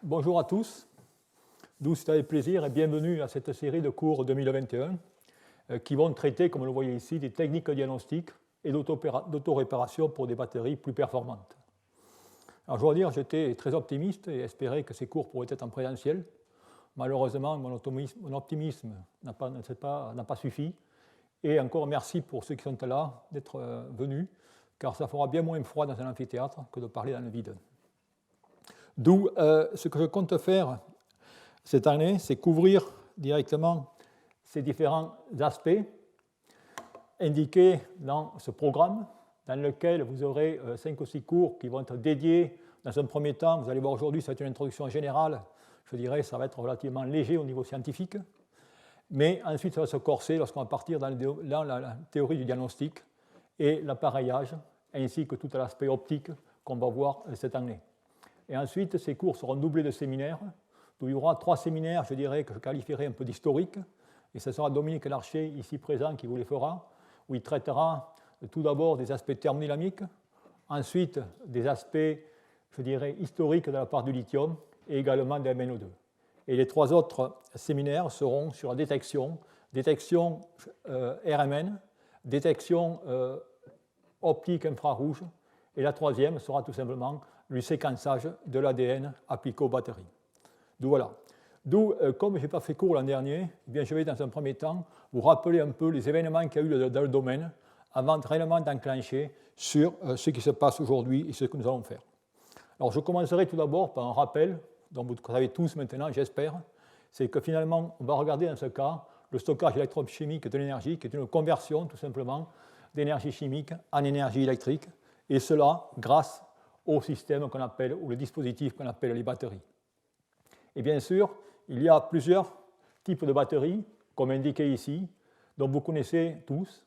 Bonjour à tous, d'où c'est avec plaisir et bienvenue à cette série de cours 2021 qui vont traiter, comme vous le voyez ici, des techniques de diagnostic et d'autoréparation pour des batteries plus performantes. Alors je dois dire, j'étais très optimiste et espérais que ces cours pourraient être en présentiel. Malheureusement, mon optimisme n'a pas suffi. Et encore merci pour ceux qui sont là d'être venus, car ça fera bien moins froid dans un amphithéâtre que de parler dans le vide. D'où ce que je compte faire cette année, c'est couvrir directement ces différents aspects indiqués dans ce programme, dans lequel vous aurez 5 ou 6 cours qui vont être dédiés dans un premier temps. Vous allez voir aujourd'hui, c'est une introduction générale. Je dirais que ça va être relativement léger au niveau scientifique. Mais ensuite, ça va se corser lorsqu'on va partir dans la théorie du diagnostic et l'appareillage, ainsi que tout l'aspect optique qu'on va voir cette année. Et ensuite, ces cours seront doublés de séminaires, où il y aura 3 séminaires, je dirais, que je qualifierai un peu d'historiques. Et ce sera Dominique Larcher, ici présent, qui vous les fera, où il traitera tout d'abord des aspects thermodynamiques, ensuite des aspects, je dirais, historiques de la part du lithium, et également des MnO2. Et les 3 autres séminaires seront sur la détection RMN, détection optique infrarouge, et la 3e sera tout simplement le séquençage de l'ADN appliqué aux batteries. D'où, comme je n'ai pas fait cours l'an dernier, eh bien, je vais dans un premier temps vous rappeler un peu les événements qu'il y a eu dans le domaine avant réellement d'enclencher sur ce qui se passe aujourd'hui et ce que nous allons faire. Alors, je commencerai tout d'abord par un rappel, dont vous savez tous maintenant, j'espère, c'est que finalement, on va regarder dans ce cas le stockage électrochimique de l'énergie, qui est une conversion tout simplement d'énergie chimique en énergie électrique, et cela grâce au système qu'on appelle, ou le dispositif qu'on appelle les batteries. Et bien sûr, il y a plusieurs types de batteries, comme indiqué ici, dont vous connaissez tous,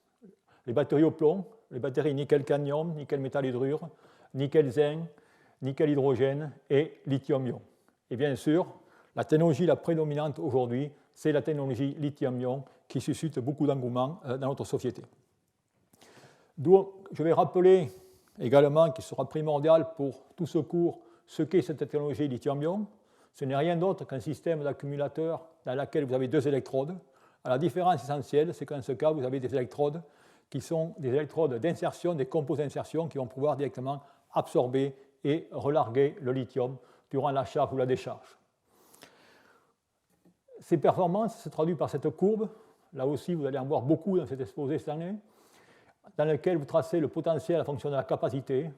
les batteries au plomb, les batteries nickel-cadmium, nickel-métal-hydrure, nickel-zinc, nickel-hydrogène et lithium-ion. Et bien sûr, la technologie la prédominante aujourd'hui, c'est la technologie lithium-ion qui suscite beaucoup d'engouement dans notre société. D'où je vais rappeler également qu'il sera primordial pour tout ce cours ce qu'est cette technologie lithium-ion. Ce n'est rien d'autre qu'un système d'accumulateur dans lequel vous avez 2 électrodes. La différence essentielle, c'est qu'en ce cas, vous avez des électrodes qui sont des électrodes d'insertion, des composés d'insertion qui vont pouvoir directement absorber et relarguer le lithium durant la charge ou la décharge. Ces performances se traduisent par cette courbe. Là aussi, vous allez en voir beaucoup dans cet exposé cette année, dans lequel vous tracez le potentiel en fonction de la capacité,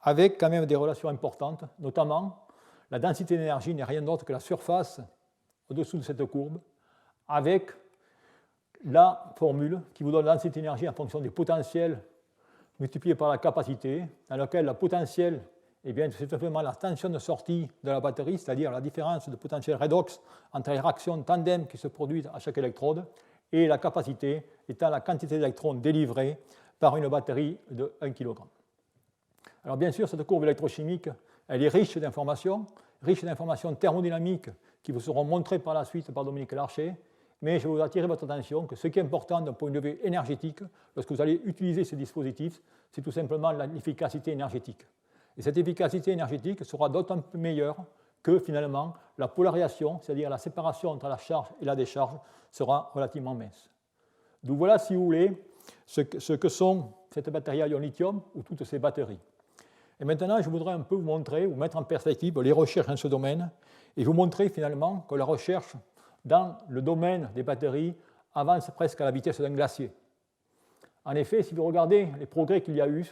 avec quand même des relations importantes, notamment la densité d'énergie n'est rien d'autre que la surface au-dessous de cette courbe, avec la formule qui vous donne la densité d'énergie en fonction des potentiels multipliés par la capacité, dans laquelle la potentiel, eh bien, c'est simplement la tension de sortie de la batterie, c'est-à-dire la différence de potentiel redox entre les réactions tandem qui se produisent à chaque électrode, et la capacité étant la quantité d'électrons délivrés par une batterie de 1 kg. Alors bien sûr, cette courbe électrochimique, elle est riche d'informations thermodynamiques qui vous seront montrées par la suite par Dominique Larcher, mais je vais vous attirer votre attention que ce qui est important d'un point de vue énergétique, lorsque vous allez utiliser ces dispositifs, c'est tout simplement l'efficacité énergétique. Et cette efficacité énergétique sera d'autant plus meilleure que finalement la polarisation, c'est-à-dire la séparation entre la charge et la décharge, sera relativement mince. Donc voilà, si vous voulez, ce que sont cette batterie à ion lithium ou toutes ces batteries. Et maintenant, je voudrais un peu vous montrer, vous mettre en perspective les recherches dans ce domaine et vous montrer finalement que la recherche dans le domaine des batteries avance presque à la vitesse d'un glacier. En effet, si vous regardez les progrès qu'il y a eu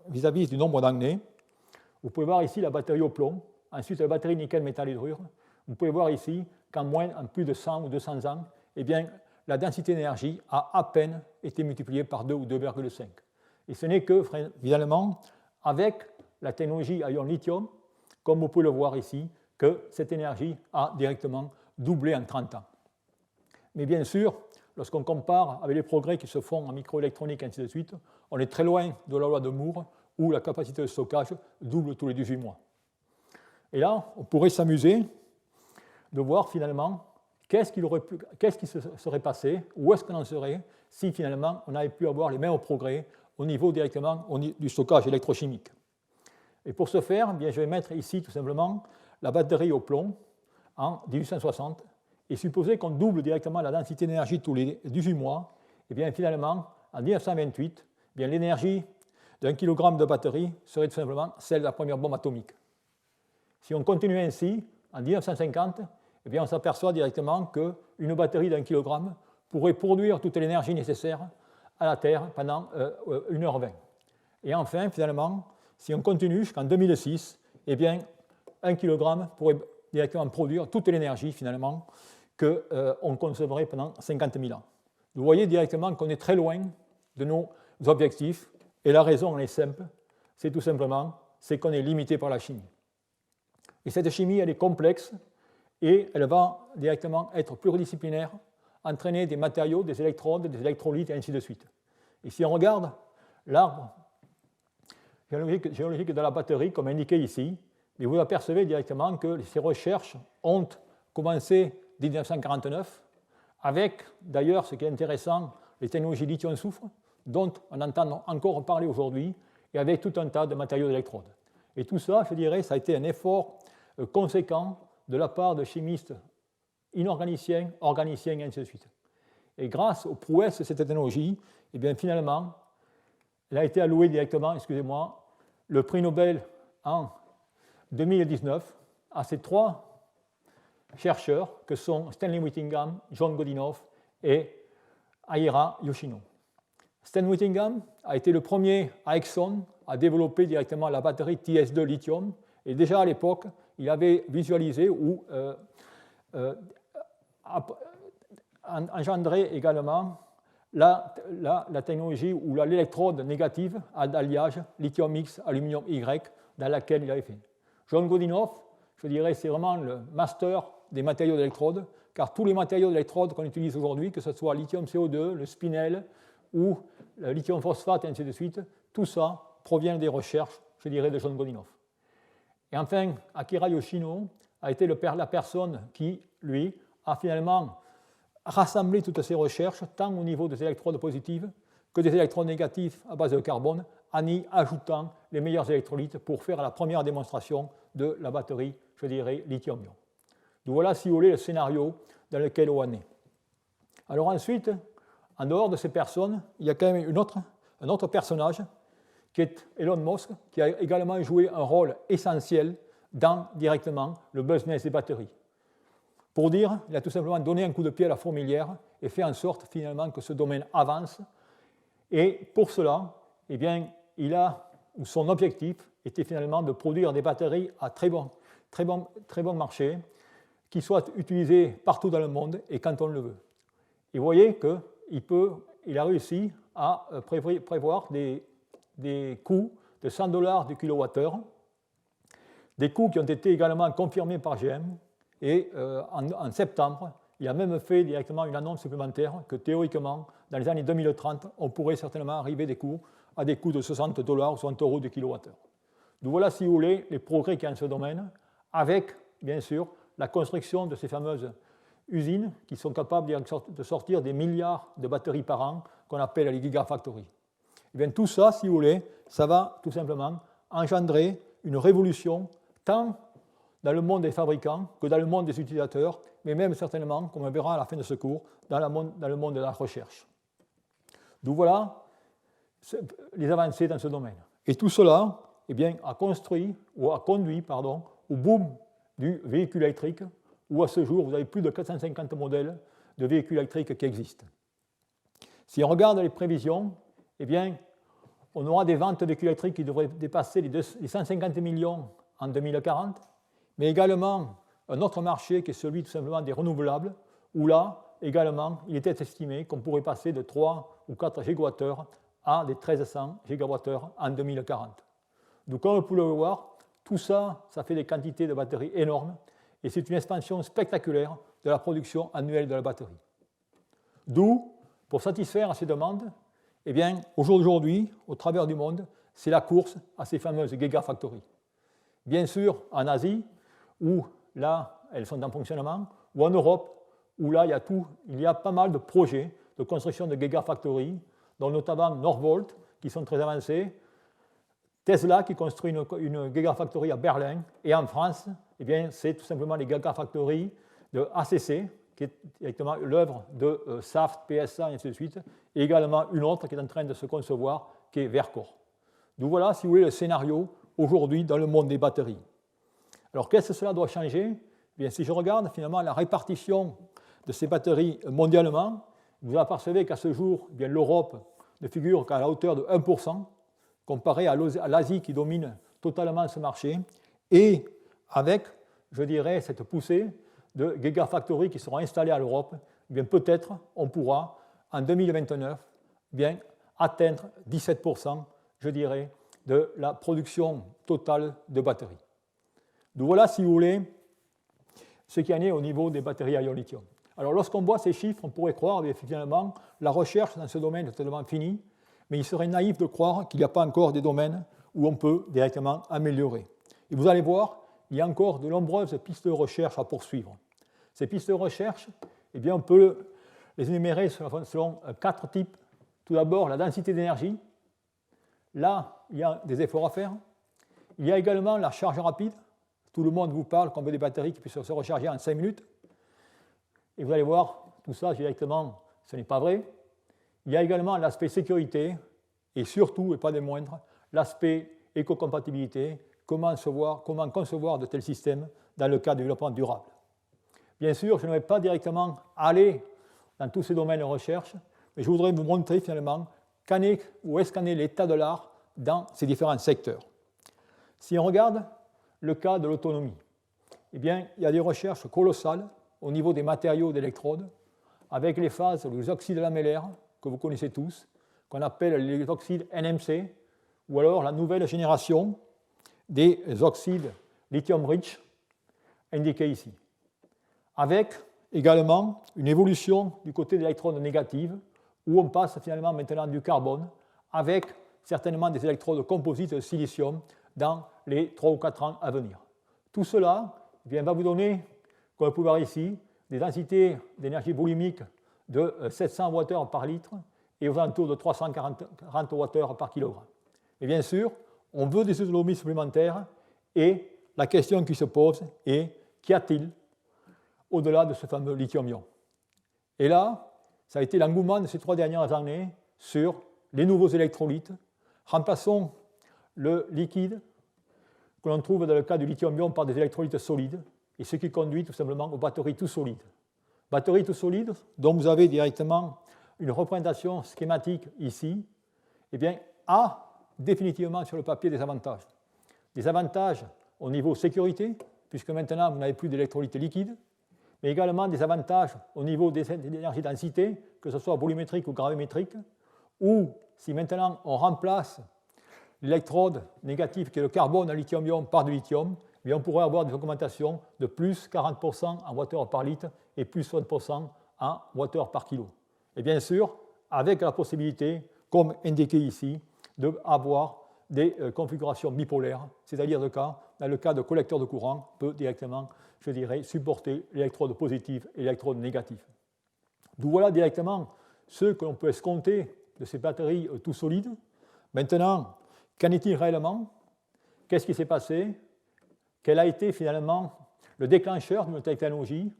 vis-à-vis du nombre d'années, vous pouvez voir ici la batterie au plomb, ensuite la batterie nickel-métal-hydrure. Vous pouvez voir ici qu'en plus de 100 ou 200 ans, eh bien, la densité d'énergie a à peine été multipliée par 2 ou 2,5. Et ce n'est que, finalement, avec la technologie à ion lithium, comme vous pouvez le voir ici, que cette énergie a directement doublé en 30 ans. Mais bien sûr, lorsqu'on compare avec les progrès qui se font en microélectronique et ainsi de suite, on est très loin de la loi de Moore, où la capacité de stockage double tous les 18 mois. Et là, on pourrait s'amuser de voir finalement qu'est-ce qui se serait passé, où est-ce qu'on en serait si finalement on avait pu avoir les mêmes progrès au niveau directement du stockage électrochimique. Et pour ce faire, eh bien, je vais mettre ici tout simplement la batterie au plomb en 1860 et supposer qu'on double directement la densité d'énergie tous les 18 mois, et bien finalement, en 1928, bien l'énergie d'un kilogramme de batterie serait tout simplement celle de la première bombe atomique. Si on continue ainsi, en 1950, eh bien on s'aperçoit directement qu'une batterie d'un kilogramme pourrait produire toute l'énergie nécessaire à la Terre pendant 1h20. Et enfin, finalement, si on continue jusqu'en 2006, eh bien, 1 kg pourrait directement produire toute l'énergie, finalement, qu'on concevrait pendant 50 000 ans. Vous voyez directement qu'on est très loin de nos objectifs, et la raison est simple, c'est tout simplement qu'on est limité par la chimie. Et cette chimie, elle est complexe, et elle va directement être pluridisciplinaire, entraîner des matériaux, des électrodes, des électrolytes, et ainsi de suite. Et si on regarde l'arbre géologique de la batterie, comme indiqué ici, et vous apercevez directement que ces recherches ont commencé en 1949, avec d'ailleurs, ce qui est intéressant, les technologies lithium-soufre, dont on entend encore parler aujourd'hui, et avec tout un tas de matériaux d'électrodes. Et tout ça, je dirais, ça a été un effort conséquent de la part de chimistes inorganiciens, organiciens, et ainsi de suite. Et grâce aux prouesses de cette technologie, eh bien, finalement, elle a été allouée directement, le prix Nobel en 2019 à ces 3 chercheurs que sont Stanley Whittingham, John Godinoff et Aira Yoshino. Stanley Whittingham a été le premier à Exxon à développer directement la batterie TS2 lithium, et déjà à l'époque, il avait visualisé ou engendré également la technologie ou l'électrode négative d'alliage lithium-X, aluminium-Y, dans laquelle il avait fait. John Godinoff, je dirais, c'est vraiment le master des matériaux d'électrode, car tous les matériaux d'électrode qu'on utilise aujourd'hui, que ce soit lithium-CO2, le spinel ou le lithium-phosphate, et ainsi de suite, tout ça provient des recherches, je dirais, de John Godinoff. Et enfin, Akira Yoshino a été la personne qui, lui, a finalement rassemblé toutes ces recherches, tant au niveau des électrodes positives que des électrodes négatives à base de carbone, en y ajoutant les meilleurs électrolytes pour faire la première démonstration de la batterie, je dirais, lithium-ion. Donc voilà, si vous voulez, le scénario dans lequel on est. Alors ensuite, en dehors de ces personnes, il y a quand même un autre personnage, qui est Elon Musk, qui a également joué un rôle essentiel dans directement le business des batteries. Pour dire, il a tout simplement donné un coup de pied à la fourmilière et fait en sorte finalement que ce domaine avance. Et pour cela, eh bien, son objectif était finalement de produire des batteries à très bon marché, qui soient utilisées partout dans le monde et quand on le veut. Et vous voyez qu'il a réussi à prévoir des coûts de $100 du kilowattheure, des coûts qui ont été également confirmés par GM, et en septembre, il a même fait directement une annonce supplémentaire que théoriquement, dans les années 2030, on pourrait certainement arriver à des coûts de $60 ou 60 € du kilowattheure. Donc voilà, si vous voulez, les progrès qu'il y a dans ce domaine, avec, bien sûr, la construction de ces fameuses usines qui sont capables de sortir des milliards de batteries par an, qu'on appelle les gigafactories. Et bien, tout ça, si vous voulez, ça va tout simplement engendrer une révolution, tant dans le monde des fabricants que dans le monde des utilisateurs, mais même certainement, comme on verra à la fin de ce cours, dans le monde de la recherche. Donc voilà les avancées dans ce domaine. Et tout cela, eh bien, a conduit au boom du véhicule électrique, où à ce jour, vous avez plus de 450 modèles de véhicules électriques qui existent. Si on regarde les prévisions, eh bien, on aura des ventes de véhicules électriques qui devraient dépasser les 150 millions en 2040, mais également un autre marché qui est celui tout simplement des renouvelables, où là, également, il était estimé qu'on pourrait passer de 3 ou 4 gigawattheures à des 1300 gigawattheures en 2040. Donc, comme vous pouvez le voir, tout ça, ça fait des quantités de batteries énormes, et c'est une expansion spectaculaire de la production annuelle de la batterie. D'où, pour satisfaire à ces demandes, eh bien, aujourd'hui, au travers du monde, c'est la course à ces fameuses gigafactories. Bien sûr, en Asie, où là, elles sont en fonctionnement, ou en Europe, où là, il y a pas mal de projets de construction de gigafactories, dont notamment Northvolt, qui sont très avancés, Tesla, qui construit une gigafactory à Berlin, et en France, eh bien, c'est tout simplement les Gigafactories de ACC, qui est directement l'œuvre de Saft, PSA, et ainsi de suite, et également une autre qui est en train de se concevoir, qui est Verkor. Donc voilà, si vous voulez, le scénario aujourd'hui dans le monde des batteries. Alors, qu'est-ce que cela doit changer? Eh bien, si je regarde finalement la répartition de ces batteries mondialement, vous apercevez qu'à ce jour, eh l'Europe ne figure qu'à la hauteur de 1%, comparé à l'Asie qui domine totalement ce marché, et avec, je dirais, cette poussée de gigafactories qui seront installées à l'Europe, eh bien peut-être on pourra, en 2029, eh bien, atteindre 17%, je dirais, de la production totale de batteries. Donc voilà, si vous voulez, ce qu'il y en est au niveau des batteries à ion lithium. Alors lorsqu'on voit ces chiffres, on pourrait croire que finalement la recherche dans ce domaine est totalement finie, mais il serait naïf de croire qu'il n'y a pas encore des domaines où on peut directement améliorer. Et vous allez voir, il y a encore de nombreuses pistes de recherche à poursuivre. Ces pistes de recherche, eh bien, on peut les énumérer selon 4 types. Tout d'abord, la densité d'énergie. Là, il y a des efforts à faire. Il y a également la charge rapide. Tout le monde vous parle qu'on veut des batteries qui puissent se recharger en 5 minutes. Et vous allez voir, tout ça, directement, ce n'est pas vrai. Il y a également l'aspect sécurité et surtout, et pas des moindres, l'aspect écocompatibilité, comment concevoir de tels systèmes dans le cadre du développement durable. Bien sûr, je ne vais pas directement aller dans tous ces domaines de recherche, mais je voudrais vous montrer finalement où est-ce qu'en est l'état de l'art dans ces différents secteurs. Si on regarde le cas de l'autonomie, eh bien, il y a des recherches colossales au niveau des matériaux d'électrodes, avec les phases, les oxydes lamellaires, que vous connaissez tous, qu'on appelle les oxydes NMC, ou alors la nouvelle génération des oxydes lithium-rich, indiqués ici. Avec également une évolution du côté des électrodes négatives, où on passe finalement maintenant du carbone, avec certainement des électrodes composites de silicium dans les 3 ou 4 ans à venir. Tout cela va vous donner, comme vous pouvez voir ici, des densités d'énergie volumique de 700 Wh par litre et aux alentours de 340 Wh par kilogramme. Et bien sûr, on veut des autonomies supplémentaires et la question qui se pose est qu'y a-t-il au-delà de ce fameux lithium-ion? Et là, ça a été l'engouement de ces 3 dernières années sur les nouveaux électrolytes. Remplaçons le liquide que l'on trouve dans le cas du lithium-ion par des électrolytes solides, et ce qui conduit tout simplement aux batteries tout solides. Batteries tout solides, dont vous avez directement une représentation schématique ici, eh bien, a définitivement sur le papier des avantages. Des avantages au niveau sécurité, puisque maintenant vous n'avez plus d'électrolytes liquides, mais également des avantages au niveau des énergies densité, que ce soit volumétrique ou gravimétrique, ou si maintenant on remplace l'électrode négative qui est le carbone en lithium-ion par du lithium, eh on pourrait avoir des augmentations de plus 40% en Wh par litre et plus 60% en Wh par kilo. Et bien sûr, avec la possibilité, comme indiqué ici, d'avoir des configurations bipolaires, c'est-à-dire dans le cas de collecteur de courant, peut directement, je dirais, supporter l'électrode positive et l'électrode négative. Donc voilà directement ce que l'on peut escompter de ces batteries tout solides. Maintenant, qu'en est-il réellement? Qu'est-ce qui s'est passé? Quel a été finalement le déclencheur de notre technologie?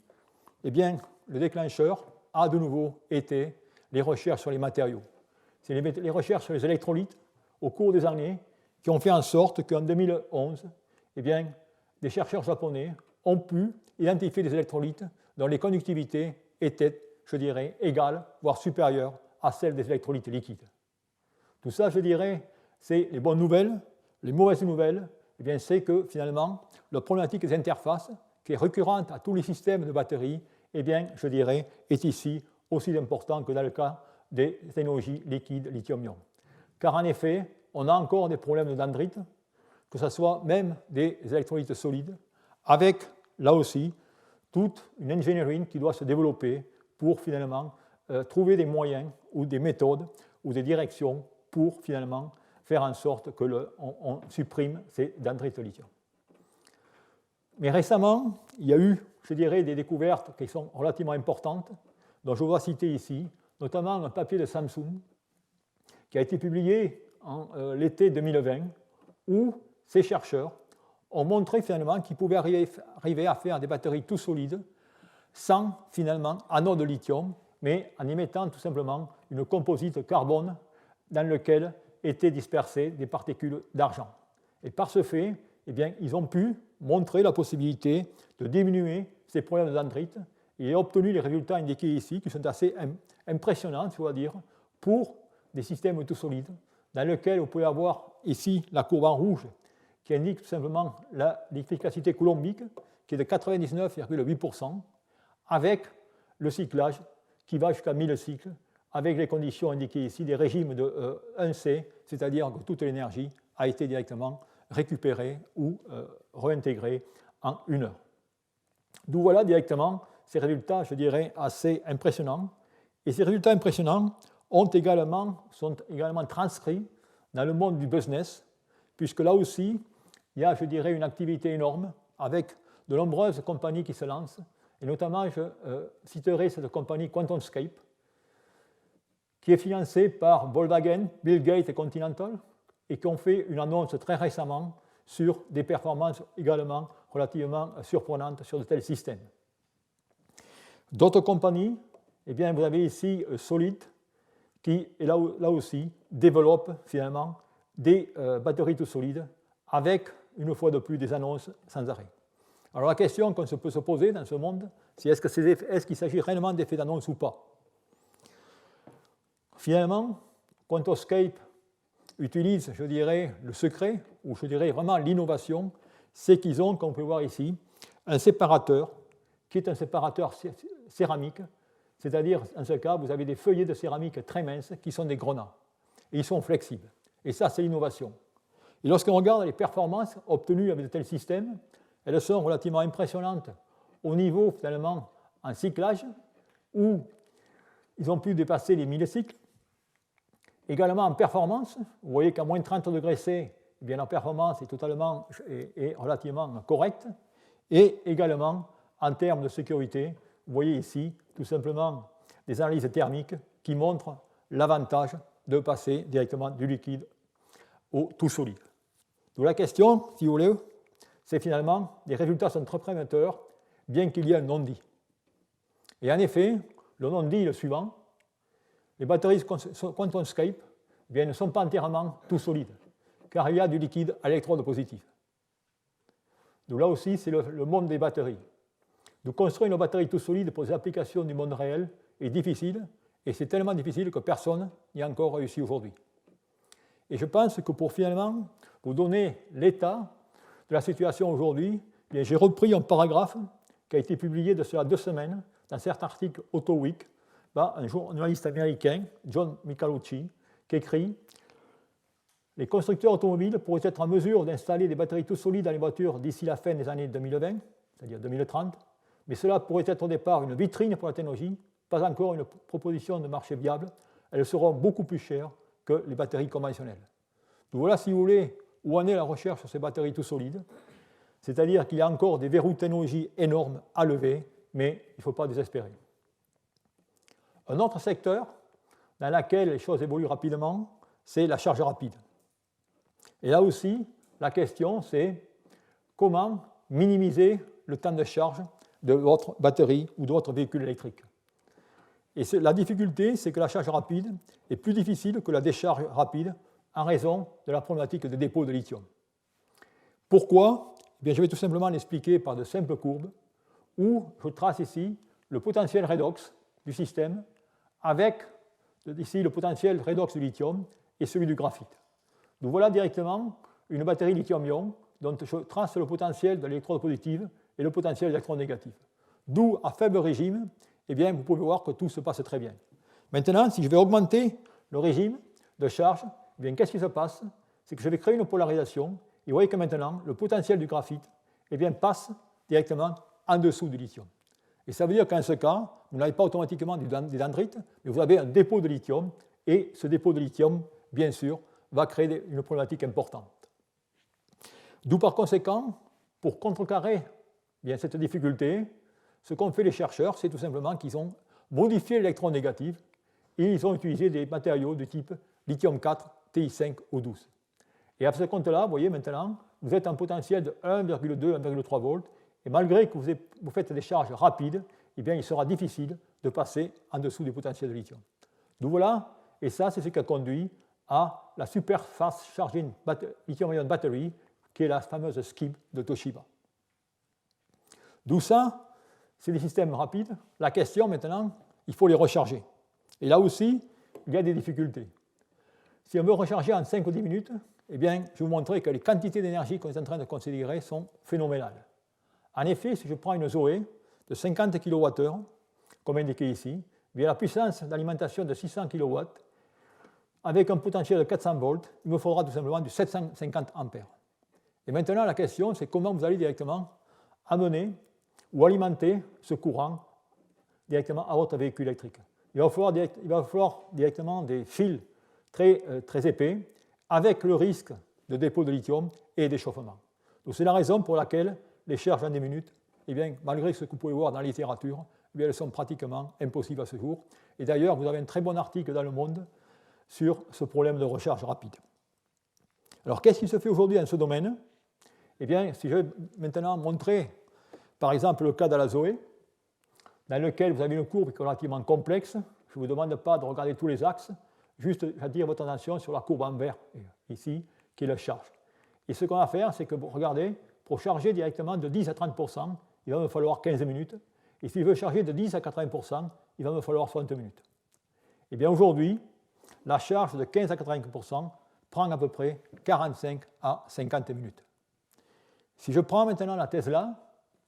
Eh bien, le déclencheur a de nouveau été les recherches sur les matériaux. C'est les recherches sur les électrolytes au cours des années qui ont fait en sorte qu'en 2011, eh bien, des chercheurs japonais ont pu identifier des électrolytes dont les conductivités étaient, je dirais, égales, voire supérieures à celles des électrolytes liquides. Tout ça, je dirais, c'est les bonnes nouvelles. Les mauvaises nouvelles, eh bien, c'est que finalement, la problématique des interfaces, qui est récurrente à tous les systèmes de batteries, eh bien, je dirais, est ici aussi important que dans le cas des technologies liquides lithium-ion. Car en effet, on a encore des problèmes de dendrites, que ce soit même des électrolytes solides, avec, là aussi, toute une ingénierie qui doit se développer pour finalement trouver des moyens ou des méthodes ou des directions pour finalement faire en sorte qu'on supprime ces dendrites lithium. Mais récemment, il y a eu, je dirais, des découvertes qui sont relativement importantes, dont je dois citer ici, notamment un papier de Samsung qui a été publié en l'été 2020, où ces chercheurs ont montré finalement qu'ils pouvaient arriver à faire des batteries tout solides sans finalement anode de lithium, mais en y mettant tout simplement une composite carbone dans laquelle étaient dispersées des particules d'argent. Et par ce fait, eh bien, ils ont pu montrer la possibilité de diminuer ces problèmes de dendrite et ont obtenu les résultats indiqués ici, qui sont assez impressionnants, si on va dire, pour des systèmes tout solides, dans lesquels vous pouvez avoir ici la courbe en rouge qui indique tout simplement l'efficacité coulombique, qui est de 99,8%, avec le cyclage qui va jusqu'à 1000 cycles, avec les conditions indiquées ici, des régimes de 1C, c'est-à-dire que toute l'énergie a été directement récupérée ou réintégrée en 1 heure. D'où voilà directement ces résultats, je dirais, assez impressionnants. Et ces résultats impressionnants sont également transcrits dans le monde du business, puisque là aussi, il y a, je dirais, une activité énorme avec de nombreuses compagnies qui se lancent. Et notamment, je citerai cette compagnie QuantumScape, qui est financée par Volkswagen, Bill Gates et Continental, et qui ont fait une annonce très récemment sur des performances également relativement surprenantes sur de tels systèmes. D'autres compagnies, eh bien, vous avez ici Solid, qui là aussi développe finalement des batteries tout solides avec, une fois de plus, des annonces sans arrêt. Alors la question qu'on peut se poser dans ce monde, c'est est-ce qu'il s'agit réellement d'effets d'annonce ou pas? Finalement, QuantumScape utilise, je dirais, le secret, ou je dirais vraiment l'innovation, c'est qu'ils ont, comme vous pouvez voir ici, un séparateur qui est un séparateur céramique, c'est-à-dire, en ce cas, vous avez des feuillets de céramique très minces qui sont des grenats, et ils sont flexibles. Et ça, c'est l'innovation. Et lorsqu'on regarde les performances obtenues avec de tels systèmes, elles sont relativement impressionnantes au niveau, finalement, en cyclage, où ils ont pu dépasser les 1000 cycles. Également en performance, vous voyez qu'à moins 30 degrés C, eh bien, la performance est relativement correcte. Et également, en termes de sécurité, vous voyez ici, tout simplement, des analyses thermiques qui montrent l'avantage de passer directement du liquide au tout solide. Donc la question, si vous voulez, c'est finalement, les résultats sont très prometteurs, bien qu'il y ait un non-dit. Et en effet, le non-dit est le suivant. Les batteries QuantumScape ne sont pas entièrement tout solides, car il y a du liquide à électrode positif. Donc là aussi, c'est le monde des batteries. De construire une batterie tout solide pour les applications du monde réel est difficile, et c'est tellement difficile que personne n'y a encore réussi aujourd'hui. Et je pense que pour finalement vous donner l'état de la situation aujourd'hui, j'ai repris un paragraphe qui a été publié de cela 2 semaines dans cet article AutoWeek, un journaliste américain, John Michelucci, qui écrit « Les constructeurs automobiles pourraient être en mesure d'installer des batteries tout solides dans les voitures d'ici la fin des années 2020, c'est-à-dire 2030, mais cela pourrait être au départ une vitrine pour la technologie, pas encore une proposition de marché viable. Elles seront beaucoup plus chères que les batteries conventionnelles. » Donc voilà, si vous voulez, où en est la recherche sur ces batteries tout solides. C'est-à-dire qu'il y a encore des verrous de technologie énormes à lever, mais il ne faut pas désespérer. Un autre secteur dans lequel les choses évoluent rapidement, c'est la charge rapide. Et là aussi, la question, c'est comment minimiser le temps de charge de votre batterie ou de votre véhicule électrique. Et la difficulté, c'est que la charge rapide est plus difficile que la décharge rapide en raison de la problématique de dépôt de lithium. Pourquoi? Eh bien, je vais tout simplement l'expliquer par de simples courbes où je trace ici le potentiel redox du système avec ici le potentiel redox du lithium et celui du graphite. Donc voilà directement une batterie lithium-ion dont je trace le potentiel de l'électrode positive et le potentiel d'électrode négatif. D'où, à faible régime, eh bien, vous pouvez voir que tout se passe très bien. Maintenant, si je vais augmenter le régime de charge, eh bien, qu'est-ce qui se passe? C'est que je vais créer une polarisation, et vous voyez que maintenant, le potentiel du graphite eh bien, passe directement en dessous du lithium. Et ça veut dire qu'en ce cas, vous n'avez pas automatiquement des dendrites, mais vous avez un dépôt de lithium, et ce dépôt de lithium, bien sûr, va créer une problématique importante. D'où par conséquent, pour contrecarrer bien, cette difficulté, ce qu'ont fait les chercheurs, c'est tout simplement qu'ils ont modifié l'électron négatif et ils ont utilisé des matériaux de type lithium 4, Ti5O12. Et à ce compte-là, vous voyez maintenant, vous êtes en potentiel de 1,2, 1,3 volts, et malgré que vous faites des charges rapides, eh bien, il sera difficile de passer en dessous du potentiel de lithium. Donc voilà, et ça, c'est ce qui a conduit à la super fast charging lithium-ion battery, qui est la fameuse SCIB de Toshiba. D'où ça, c'est des systèmes rapides. La question maintenant, il faut les recharger. Et là aussi, il y a des difficultés. Si on veut recharger en 5 ou 10 minutes, eh bien, je vais vous montrer que les quantités d'énergie qu'on est en train de considérer sont phénoménales. En effet, si je prends une Zoé de 50 kWh, comme indiqué ici, il y a la puissance d'alimentation de 600 kW, avec un potentiel de 400 volts, il me faudra tout simplement du 750 ampères. Et maintenant, la question, c'est comment vous allez directement amener ou alimenter ce courant directement à votre véhicule électrique. Il va falloir directement des fils très épais, avec le risque de dépôt de lithium et d'échauffement. Donc c'est la raison pour laquelle les charges en 10 minutes, eh bien, malgré ce que vous pouvez voir dans la littérature, eh bien, elles sont pratiquement impossibles à ce jour. Et d'ailleurs, vous avez un très bon article dans Le Monde sur ce problème de recharge rapide. Alors, qu'est-ce qui se fait aujourd'hui dans ce domaine? Eh bien, si je vais maintenant montrer, par exemple, le cas de la Zoé, dans lequel vous avez une courbe qui est relativement complexe, je ne vous demande pas de regarder tous les axes, juste j'attire votre attention sur la courbe en vert, ici, qui est la charge. Et ce qu'on va faire, c'est que, regardez, pour charger directement de 10 à 30%, il va me falloir 15 minutes. Et si je veux charger de 10 à 80%, il va me falloir 60 minutes. Eh bien, aujourd'hui, la charge de 15 à 80% prend à peu près 45 à 50 minutes. Si je prends maintenant la Tesla,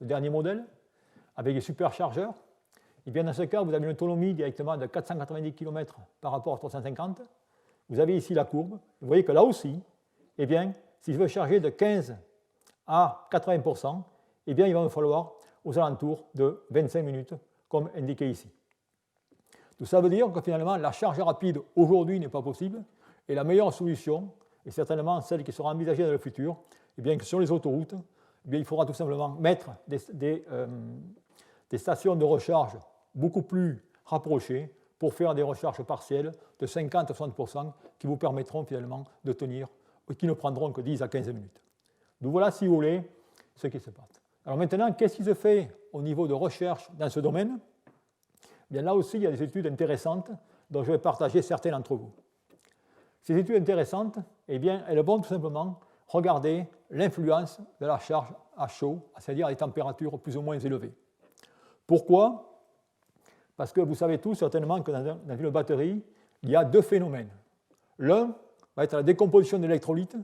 le dernier modèle, avec les superchargeurs, et bien dans ce cas, vous avez une autonomie directement de 490 km par rapport à 350. Vous avez ici la courbe. Vous voyez que là aussi, eh bien, si je veux charger de 15 à 80%, eh bien, il va me falloir aux alentours de 25 minutes, comme indiqué ici. Tout ça veut dire que finalement, la charge rapide aujourd'hui n'est pas possible, et la meilleure solution, et certainement celle qui sera envisagée dans le futur, eh bien, que sur les autoroutes, eh bien, il faudra tout simplement mettre des stations de recharge beaucoup plus rapprochées pour faire des recharges partielles de 50 à 60% qui vous permettront finalement de tenir, et qui ne prendront que 10 à 15 minutes. Donc voilà, si vous voulez, ce qui se passe. Alors maintenant, qu'est-ce qui se fait au niveau de recherche dans ce domaine? Bien, là aussi, il y a des études intéressantes dont je vais partager certaines entre vous. Ces études intéressantes, eh bien, elles vont tout simplement regarder l'influence de la charge à chaud, c'est-à-dire à des températures plus ou moins élevées. Pourquoi? Parce que vous savez tous certainement que dans une batterie, il y a deux phénomènes. L'un va être la décomposition de l'électrolyte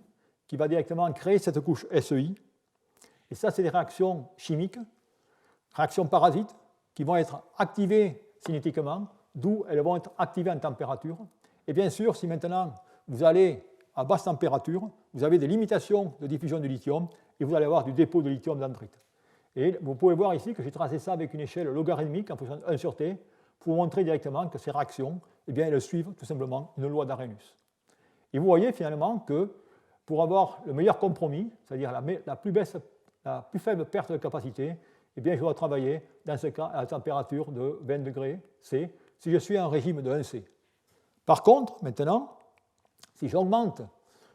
qui va directement créer cette couche SEI. Et ça, c'est des réactions chimiques, réactions parasites, qui vont être activées cinétiquement, d'où elles vont être activées en température. Et bien sûr, si maintenant vous allez à basse température, vous avez des limitations de diffusion du lithium et vous allez avoir du dépôt de lithium dendrite. Et vous pouvez voir ici que j'ai tracé ça avec une échelle logarithmique en fonction de 1 sur T pour vous montrer directement que ces réactions, eh bien, elles suivent tout simplement une loi d'Arrhenius. Et vous voyez finalement que pour avoir le meilleur compromis, c'est-à-dire la plus faible perte de capacité, eh bien, je dois travailler dans ce cas à la température de 20 degrés C si je suis en régime de 1C. Par contre, maintenant, si j'augmente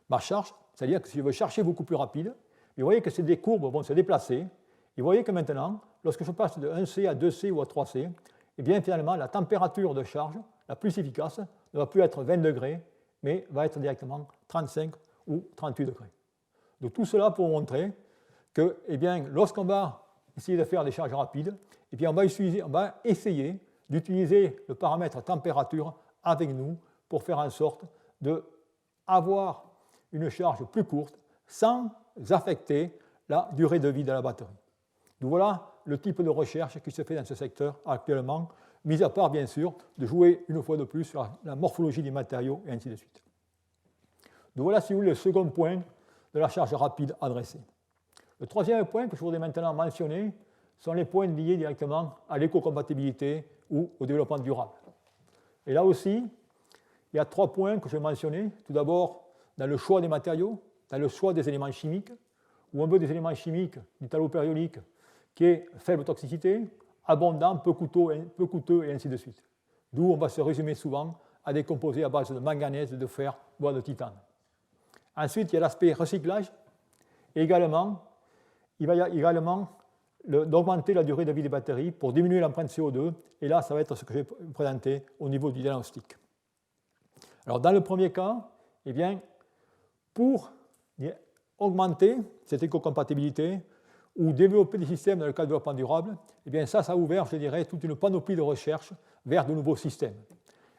ma charge, c'est-à-dire que si je veux chercher beaucoup plus rapide, vous voyez que ces courbes vont se déplacer. Et vous voyez que maintenant, lorsque je passe de 1C à 2C ou à 3C, eh bien, finalement, la température de charge la plus efficace ne va plus être 20 degrés, mais va être directement 35 ou 38 degrés. Donc tout cela pour montrer que, eh bien, lorsqu'on va essayer de faire des charges rapides, eh bien, on va essayer d'utiliser le paramètre température avec nous pour faire en sorte d'avoir une charge plus courte sans affecter la durée de vie de la batterie. Donc voilà le type de recherche qui se fait dans ce secteur actuellement, mis à part bien sûr de jouer une fois de plus sur la morphologie des matériaux et ainsi de suite. Donc voilà, si vous voulez, le second point de la charge rapide adressée. Le troisième point que je voudrais maintenant mentionner sont les points liés directement à l'écocompatibilité ou au développement durable. Et là aussi, il y a 3 points que je vais mentionner. Tout d'abord, dans le choix des matériaux, dans le choix des éléments chimiques, où on veut des éléments chimiques métallopériodiques qui est faible toxicité, abondant, peu coûteux et ainsi de suite. D'où on va se résumer souvent à des composés à base de manganèse, de fer, voire de titane. Ensuite, il y a l'aspect recyclage. Et également, il va y avoir également d'augmenter la durée de vie des batteries pour diminuer l'empreinte CO2. Et là, ça va être ce que je vais vous présenter au niveau du diagnostic. Alors, dans le premier cas, eh bien, pour augmenter cette écocompatibilité ou développer des systèmes dans le cadre du développement durable, eh bien, ça a ouvert, je dirais, toute une panoplie de recherche vers de nouveaux systèmes.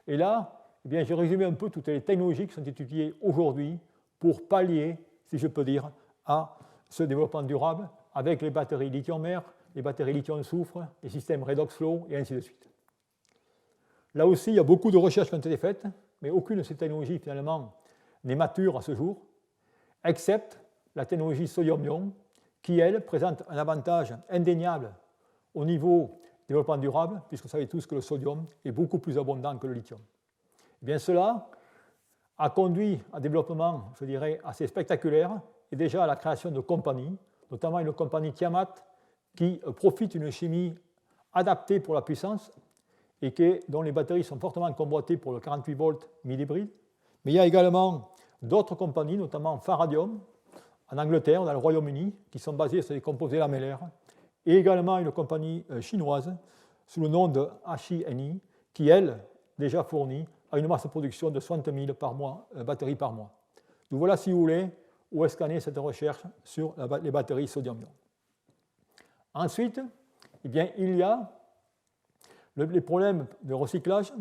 Et là, eh bien, j'ai résumé un peu toutes les technologies qui sont étudiées aujourd'hui pour pallier, si je peux dire, à ce développement durable avec les batteries lithium-mer, les batteries lithium-soufre, les systèmes redox flow et ainsi de suite. Là aussi, il y a beaucoup de recherches qui ont été faites, mais aucune de ces technologies, finalement, n'est mature à ce jour, excepte la technologie sodium-ion, qui, elle, présente un avantage indéniable au niveau du développement durable, puisque vous savez tous que le sodium est beaucoup plus abondant que le lithium. Eh bien, cela a conduit à un développement, je dirais, assez spectaculaire, et déjà à la création de compagnies, notamment une compagnie Tiamat, qui profite d'une chimie adaptée pour la puissance, et dont les batteries sont fortement convoitées pour le 48 volts mid-hybride. Mais il y a également d'autres compagnies, notamment Faradium, en Angleterre, dans le Royaume-Uni, qui sont basées sur des composés lamellaires, et également une compagnie chinoise sous le nom de HINI, qui, elle, déjà fournit à une masse de production de 60 000 batteries par mois. Donc voilà, si vous voulez, où est-ce qu'en est cette recherche sur les batteries sodium-ion. Ensuite, eh bien, il y a les problèmes de recyclage,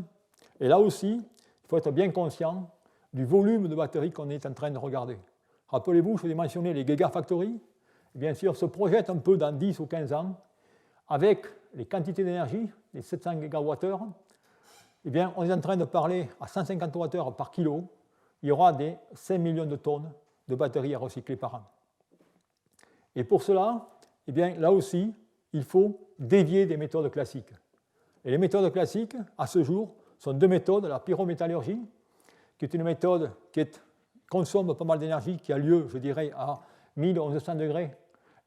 et là aussi, il faut être bien conscient du volume de batteries qu'on est en train de regarder. Rappelez-vous, je vous ai mentionné les gigafactories. Bien sûr, se projettent un peu dans 10 ou 15 ans, avec les quantités d'énergie, les 700 gigawattheures. Eh bien, on est en train de parler à 150 Wh par kilo. Il y aura des 5 millions de tonnes de batteries à recycler par an. Et pour cela, eh bien, là aussi, il faut dévier des méthodes classiques. Et les méthodes classiques, à ce jour, sont deux méthodes. La pyrométallurgie, qui est une méthode qui consomme pas mal d'énergie, qui a lieu, je dirais, à 1100 degrés.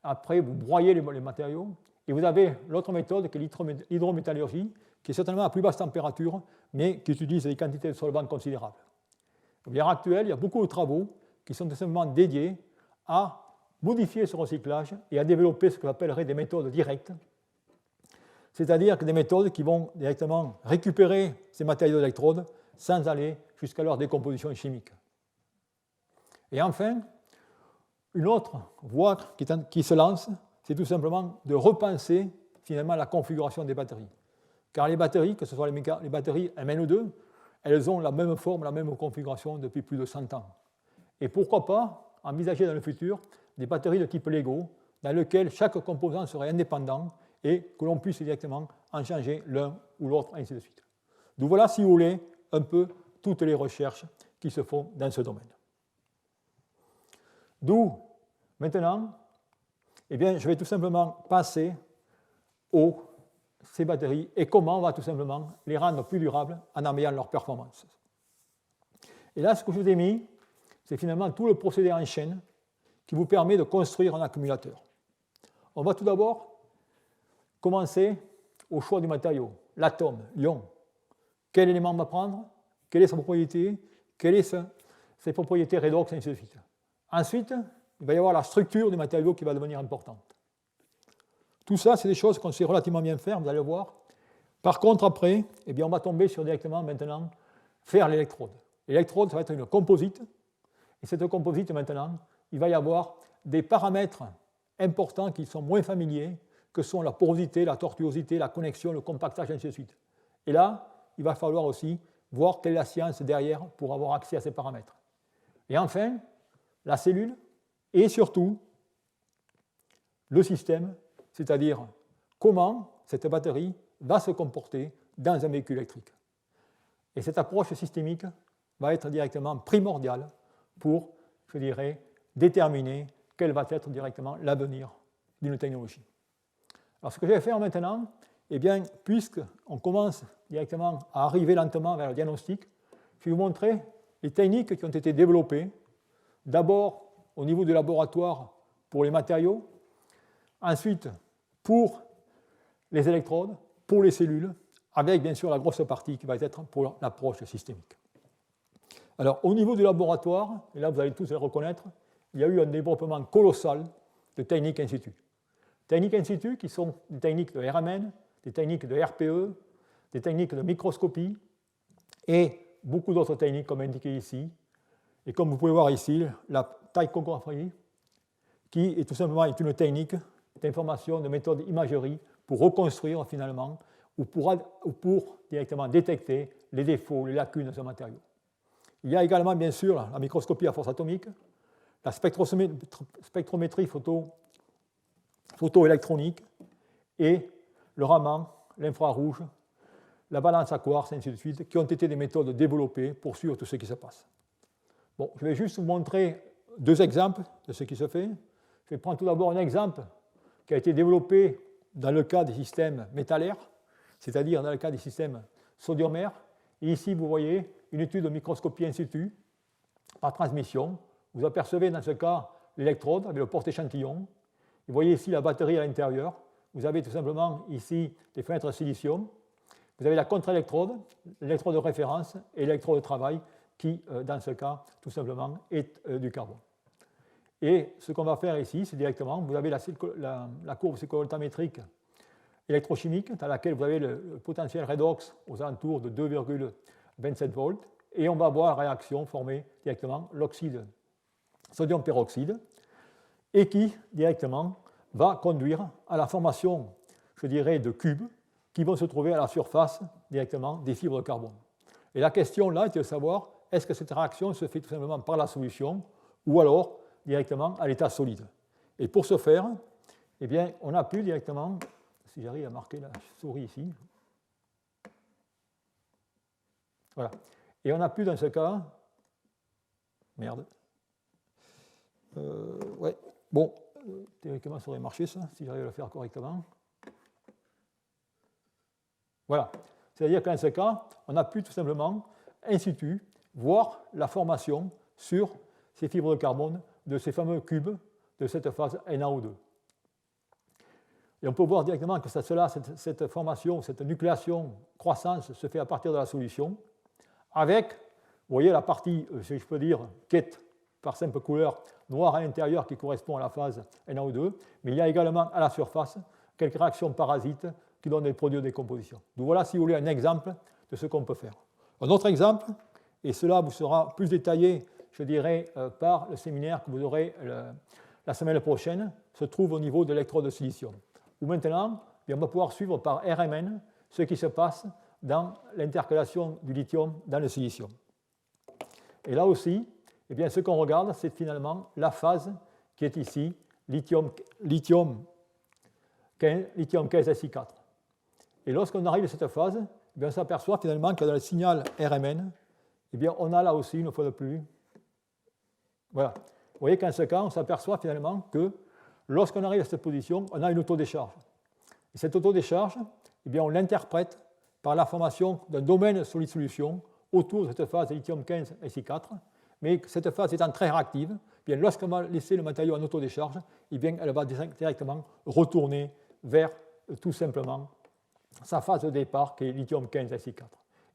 Après, vous broyez les matériaux. Et vous avez l'autre méthode, qui est l'hydrométallurgie, qui est certainement à plus basse température, mais qui utilise des quantités de solvants considérables. À l'heure actuelle, il y a beaucoup de travaux qui sont tout simplement dédiés à modifier ce recyclage et à développer ce que j'appellerais des méthodes directes, c'est-à-dire que des méthodes qui vont directement récupérer ces matériaux d'électrode sans aller jusqu'à leur décomposition chimique. Et enfin, une autre voie qui se lance, c'est tout simplement de repenser finalement la configuration des batteries. Car les batteries, que ce soit les batteries MnE2, elles ont la même forme, la même configuration depuis plus de 100 ans. Et pourquoi pas envisager dans le futur des batteries de type Lego, dans lesquelles chaque composant serait indépendant et que l'on puisse directement en changer l'un ou l'autre, ainsi de suite. Donc voilà, si vous voulez, un peu toutes les recherches qui se font dans ce domaine. D'où, maintenant, eh bien, je vais tout simplement passer ces batteries et comment on va tout simplement les rendre plus durables en améliorant leur performance. Et là, ce que je vous ai mis, c'est finalement tout le procédé en chaîne qui vous permet de construire un accumulateur. On va tout d'abord commencer au choix du matériau, l'atome, l'ion. Quel élément on va prendre? Quelle est sa propriété? Quelles sont ses propriétés redox, et ainsi de suite. Ensuite, il va y avoir la structure du matériau qui va devenir importante. Tout ça, c'est des choses qu'on sait relativement bien faire, vous allez voir. Par contre, après, eh bien, on va tomber sur directement maintenant faire l'électrode. L'électrode, ça va être une composite. Et cette composite, maintenant, il va y avoir des paramètres importants qui sont moins familiers, que sont la porosité, la tortuosité, la connexion, le compactage, et ainsi de suite. Et là, il va falloir aussi voir quelle est la science derrière pour avoir accès à ces paramètres. Et enfin, la cellule et surtout le système, c'est-à-dire comment cette batterie va se comporter dans un véhicule électrique. Et cette approche systémique va être directement primordiale pour, je dirais, déterminer quel va être directement l'avenir d'une technologie. Alors ce que je vais faire maintenant, eh bien, puisqu'on commence directement à arriver lentement vers le diagnostic, je vais vous montrer les techniques qui ont été développées, d'abord au niveau du laboratoire pour les matériaux, ensuite pour les électrodes, pour les cellules, avec bien sûr la grosse partie qui va être pour l'approche systémique. Alors au niveau du laboratoire, et là vous allez tous les reconnaître, il y a eu un développement colossal de techniques in situ. Techniques in situ qui sont des techniques de RMN, des techniques de RPE, des techniques de microscopie et beaucoup d'autres techniques comme indiqué ici. Et comme vous pouvez voir ici, la tachygraphie, qui est tout simplement une technique d'information, de méthode d'imagerie pour reconstruire finalement ou pour directement détecter les défauts, les lacunes de ce matériau. Il y a également, bien sûr, la microscopie à force atomique, la spectrométrie photoélectronique et le Raman, l'infrarouge, la balance à quartz, et ainsi de suite, qui ont été des méthodes développées pour suivre tout ce qui se passe. Bon, je vais juste vous montrer deux exemples de ce qui se fait. Je vais prendre tout d'abord un exemple qui a été développé dans le cas des systèmes métallaires, c'est-à-dire dans le cas des systèmes sodium-air. Et ici, vous voyez une étude de microscopie in situ par transmission. Vous apercevez dans ce cas l'électrode avec le porte-échantillon. Vous voyez ici la batterie à l'intérieur. Vous avez tout simplement ici des fenêtres de silicium. Vous avez la contre-électrode, l'électrode de référence et l'électrode de travail qui, dans ce cas, tout simplement, est du carbone. Et ce qu'on va faire ici, c'est directement, vous avez la courbe cyclovoltamétrique électrochimique dans laquelle vous avez le potentiel redox aux alentours de 2,27 volts et on va voir la réaction former directement l'oxyde sodium peroxyde et qui directement va conduire à la formation, je dirais, de cubes qui vont se trouver à la surface directement des fibres de carbone. Et la question là est de savoir est-ce que cette réaction se fait tout simplement par la solution ou alors directement à l'état solide. Et pour ce faire, eh bien, on a pu directement, si j'arrive à marquer la souris ici, voilà. Et on a pu dans ce cas, merde, ouais, bon, théoriquement ça aurait marché ça, si j'arrive à le faire correctement. Voilà, c'est-à-dire qu'en ce cas, on a pu tout simplement, in situ, voir la formation sur ces fibres de carbone de ces fameux cubes de cette phase NaO2. Et on peut voir directement que cette formation, cette nucléation, croissance se fait à partir de la solution, avec, vous voyez, la partie, si je peux dire, qui est par simple couleur noire à l'intérieur qui correspond à la phase NaO2, mais il y a également à la surface quelques réactions parasites qui donnent des produits de décomposition. Donc voilà, si vous voulez, un exemple de ce qu'on peut faire. Un autre exemple, et cela vous sera plus détaillé, je dirais, par le séminaire que vous aurez la semaine prochaine, se trouve au niveau de l'électrode de silicium. Où maintenant, on va pouvoir suivre par RMN ce qui se passe dans l'intercalation du lithium dans le silicium. Et là aussi, eh bien, ce qu'on regarde, c'est finalement la phase qui est ici, lithium 15 Si4. Et lorsqu'on arrive à cette phase, eh bien, on s'aperçoit finalement que dans le signal RMN, eh bien, on a là aussi, une fois de plus, voilà. Vous voyez qu'en ce cas, on s'aperçoit finalement que lorsqu'on arrive à cette position, on a une autodécharge. Et cette autodécharge, eh bien, on l'interprète par la formation d'un domaine solide-solution autour de cette phase de lithium 15 Si4, mais cette phase étant très réactive, eh bien, lorsqu'on va laisser le matériau en autodécharge, eh bien, elle va directement retourner vers tout simplement sa phase de départ qui est lithium 15 Si4.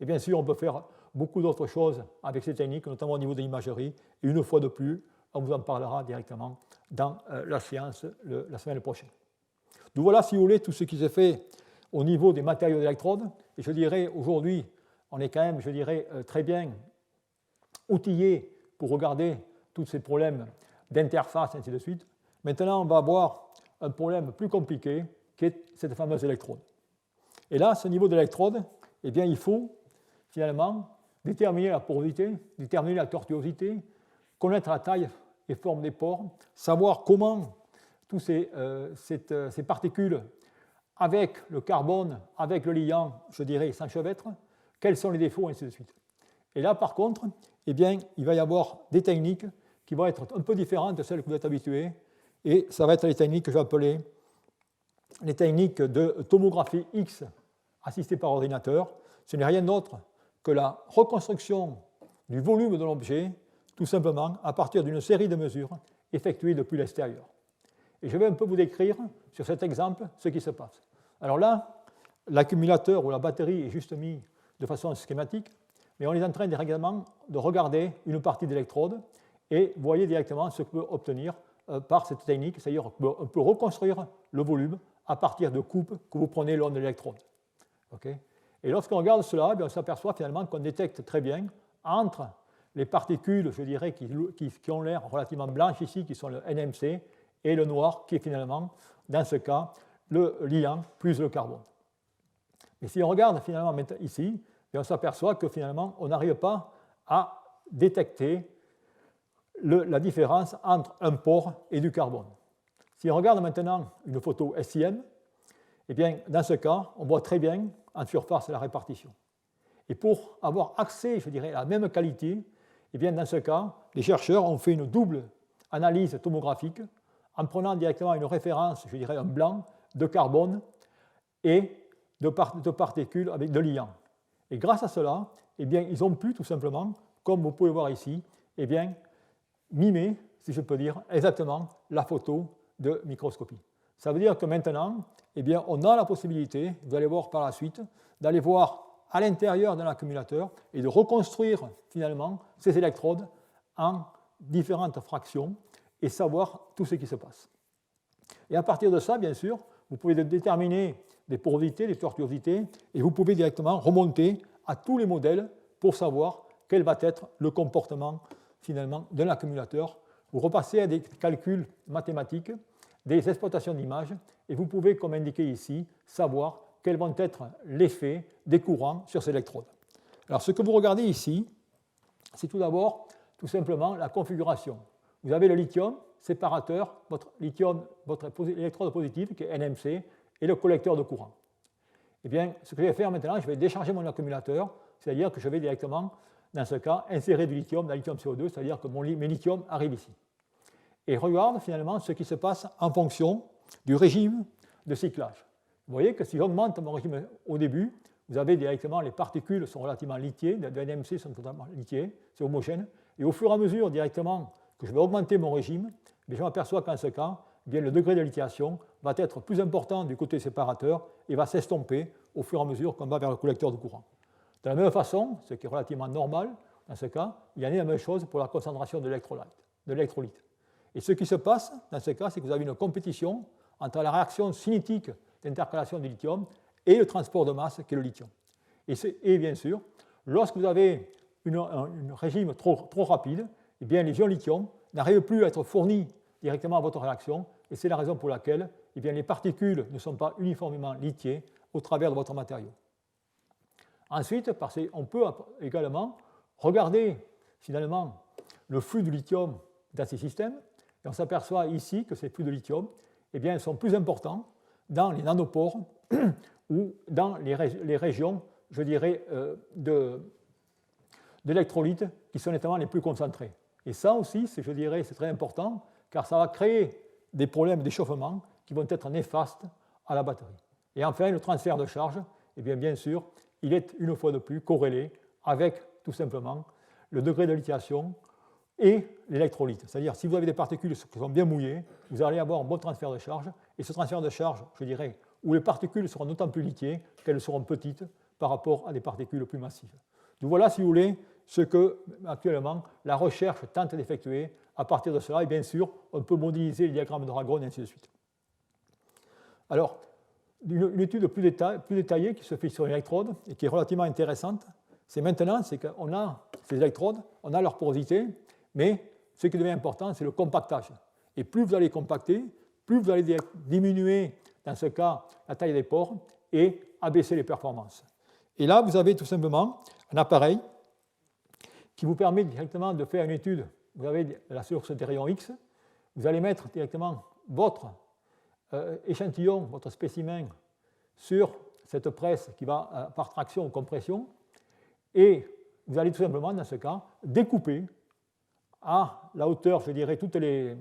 Et bien sûr, on peut faire beaucoup d'autres choses avec ces techniques, notamment au niveau de l'imagerie. Et une fois de plus, on vous en parlera directement dans la séance la semaine prochaine. Donc voilà, si vous voulez, tout ce qui se fait au niveau des matériaux d'électrode. Et je dirais, aujourd'hui, on est quand même, je dirais, très bien outillé pour regarder tous ces problèmes d'interface, et ainsi de suite. Maintenant, on va avoir un problème plus compliqué, qui est cette fameuse électrode. Et là, ce niveau d'électrode, eh bien, il faut finalement déterminer la porosité, déterminer la tortuosité, connaître la taille et forme des pores, savoir comment toutes ces particules avec le carbone, avec le liant, je dirais, s'enchevêtrent, quels sont les défauts, et ainsi de suite. Et là, par contre, eh bien, il va y avoir des techniques qui vont être un peu différentes de celles que vous êtes habitués, et ça va être les techniques que je vais appeler les techniques de tomographie X assistée par ordinateur. Ce n'est rien d'autre que la reconstruction du volume de l'objet, tout simplement à partir d'une série de mesures effectuées depuis l'extérieur. Et je vais un peu vous décrire sur cet exemple ce qui se passe. Alors là, l'accumulateur ou la batterie est juste mis de façon schématique, mais on est en train directement de regarder une partie d'électrode, Et vous voyez directement ce qu'on peut obtenir par cette technique, c'est-à-dire qu'on peut reconstruire le volume à partir de coupes que vous prenez le long de l'électrode. Okay. Et lorsqu'on regarde cela, on s'aperçoit finalement qu'on détecte très bien entre les particules, je dirais, qui ont l'air relativement blanches ici, qui sont le NMC, et le noir, qui est finalement, dans ce cas, le liant plus le carbone. Mais si on regarde finalement ici, on s'aperçoit que finalement, on n'arrive pas à détecter la différence entre un pore et du carbone. Si on regarde maintenant une photo SIM, eh bien, dans ce cas, on voit très bien en surface la répartition. Et pour avoir accès, je dirais, à la même qualité, eh bien, dans ce cas, les chercheurs ont fait une double analyse tomographique en prenant directement une référence, je dirais, un blanc de carbone et de particules avec de liants. Et grâce à cela, eh bien, ils ont pu tout simplement, comme vous pouvez voir ici, eh bien, mimer, si je peux dire, exactement la photo de microscopie. Ça veut dire que maintenant, eh bien, on a la possibilité, vous allez voir par la suite, d'aller voir à l'intérieur d'un accumulateur et de reconstruire finalement ces électrodes en différentes fractions et savoir tout ce qui se passe. Et à partir de ça, bien sûr, vous pouvez déterminer des porosités, des tortuosités, et vous pouvez directement remonter à tous les modèles pour savoir quel va être le comportement finalement d'un accumulateur. Vous repassez à des calculs mathématiques, des exploitations d'images, et vous pouvez, comme indiqué ici, savoir quels vont être l'effet des courants sur ces électrodes. Alors, ce que vous regardez ici, c'est tout d'abord, tout simplement, la configuration. Vous avez le lithium, séparateur, votre électrode positive, qui est NMC, et le collecteur de courant. Eh bien, ce que je vais faire maintenant, je vais décharger mon accumulateur, c'est-à-dire que je vais directement, dans ce cas, insérer du lithium dans le lithium CO2, c'est-à-dire que mes lithiums arrivent ici. Et regarde finalement ce qui se passe en fonction du régime de cyclage. Vous voyez que si j'augmente mon régime au début, vous avez directement les particules sont relativement lithiées, les NMC sont totalement lithiées, c'est homogène, et au fur et à mesure directement que je vais augmenter mon régime, je m'aperçois qu'en ce cas, bien, le degré de lithiation va être plus important du côté séparateur et va s'estomper au fur et à mesure qu'on va vers le collecteur de courant. De la même façon, ce qui est relativement normal, dans ce cas, il y en a la même chose pour la concentration de l'électrolyte. Et ce qui se passe dans ce cas, c'est que vous avez une compétition entre la réaction cinétique d'intercalation du lithium et le transport de masse qui est le lithium. Et bien sûr, lorsque vous avez un régime trop rapide, eh bien, les ions lithium n'arrivent plus à être fournis directement à votre réaction, et c'est la raison pour laquelle eh bien, les particules ne sont pas uniformément lithiées au travers de votre matériau. Ensuite, on peut également regarder finalement le flux de lithium dans ces systèmes, et on s'aperçoit ici que ces flux de lithium eh bien, sont plus importants dans les nanopores ou dans les régions, je dirais, d'électrolytes qui sont nettement les plus concentrés. Et ça aussi, je dirais, c'est très important, car ça va créer des problèmes d'échauffement qui vont être néfastes à la batterie. Et enfin, le transfert de charge, eh bien sûr, il est une fois de plus corrélé avec tout simplement le degré de lithiation et l'électrolyte. C'est-à-dire, si vous avez des particules qui sont bien mouillées, vous allez avoir un bon transfert de charge, et ce transfert de charge, je dirais, où les particules seront d'autant plus lithiées qu'elles seront petites par rapport à des particules plus massives. Donc voilà, si vous voulez, ce que, actuellement, la recherche tente d'effectuer à partir de cela, et bien sûr, on peut modéliser les diagrammes de Dragon, et ainsi de suite. Alors, une étude plus détaillée qui se fait sur l'électrode, et qui est relativement intéressante, c'est maintenant, c'est qu'on a ces électrodes, on a leur porosité, mais ce qui devient important, c'est le compactage. Et plus vous allez compacter, plus vous allez diminuer, dans ce cas, la taille des pores et abaisser les performances. Et là, vous avez tout simplement un appareil qui vous permet directement de faire une étude. Vous avez la source des rayons X, vous allez mettre directement votre échantillon, votre spécimen sur cette presse qui va par traction ou compression, et vous allez tout simplement, dans ce cas, découper à la hauteur, je dirais, toutes les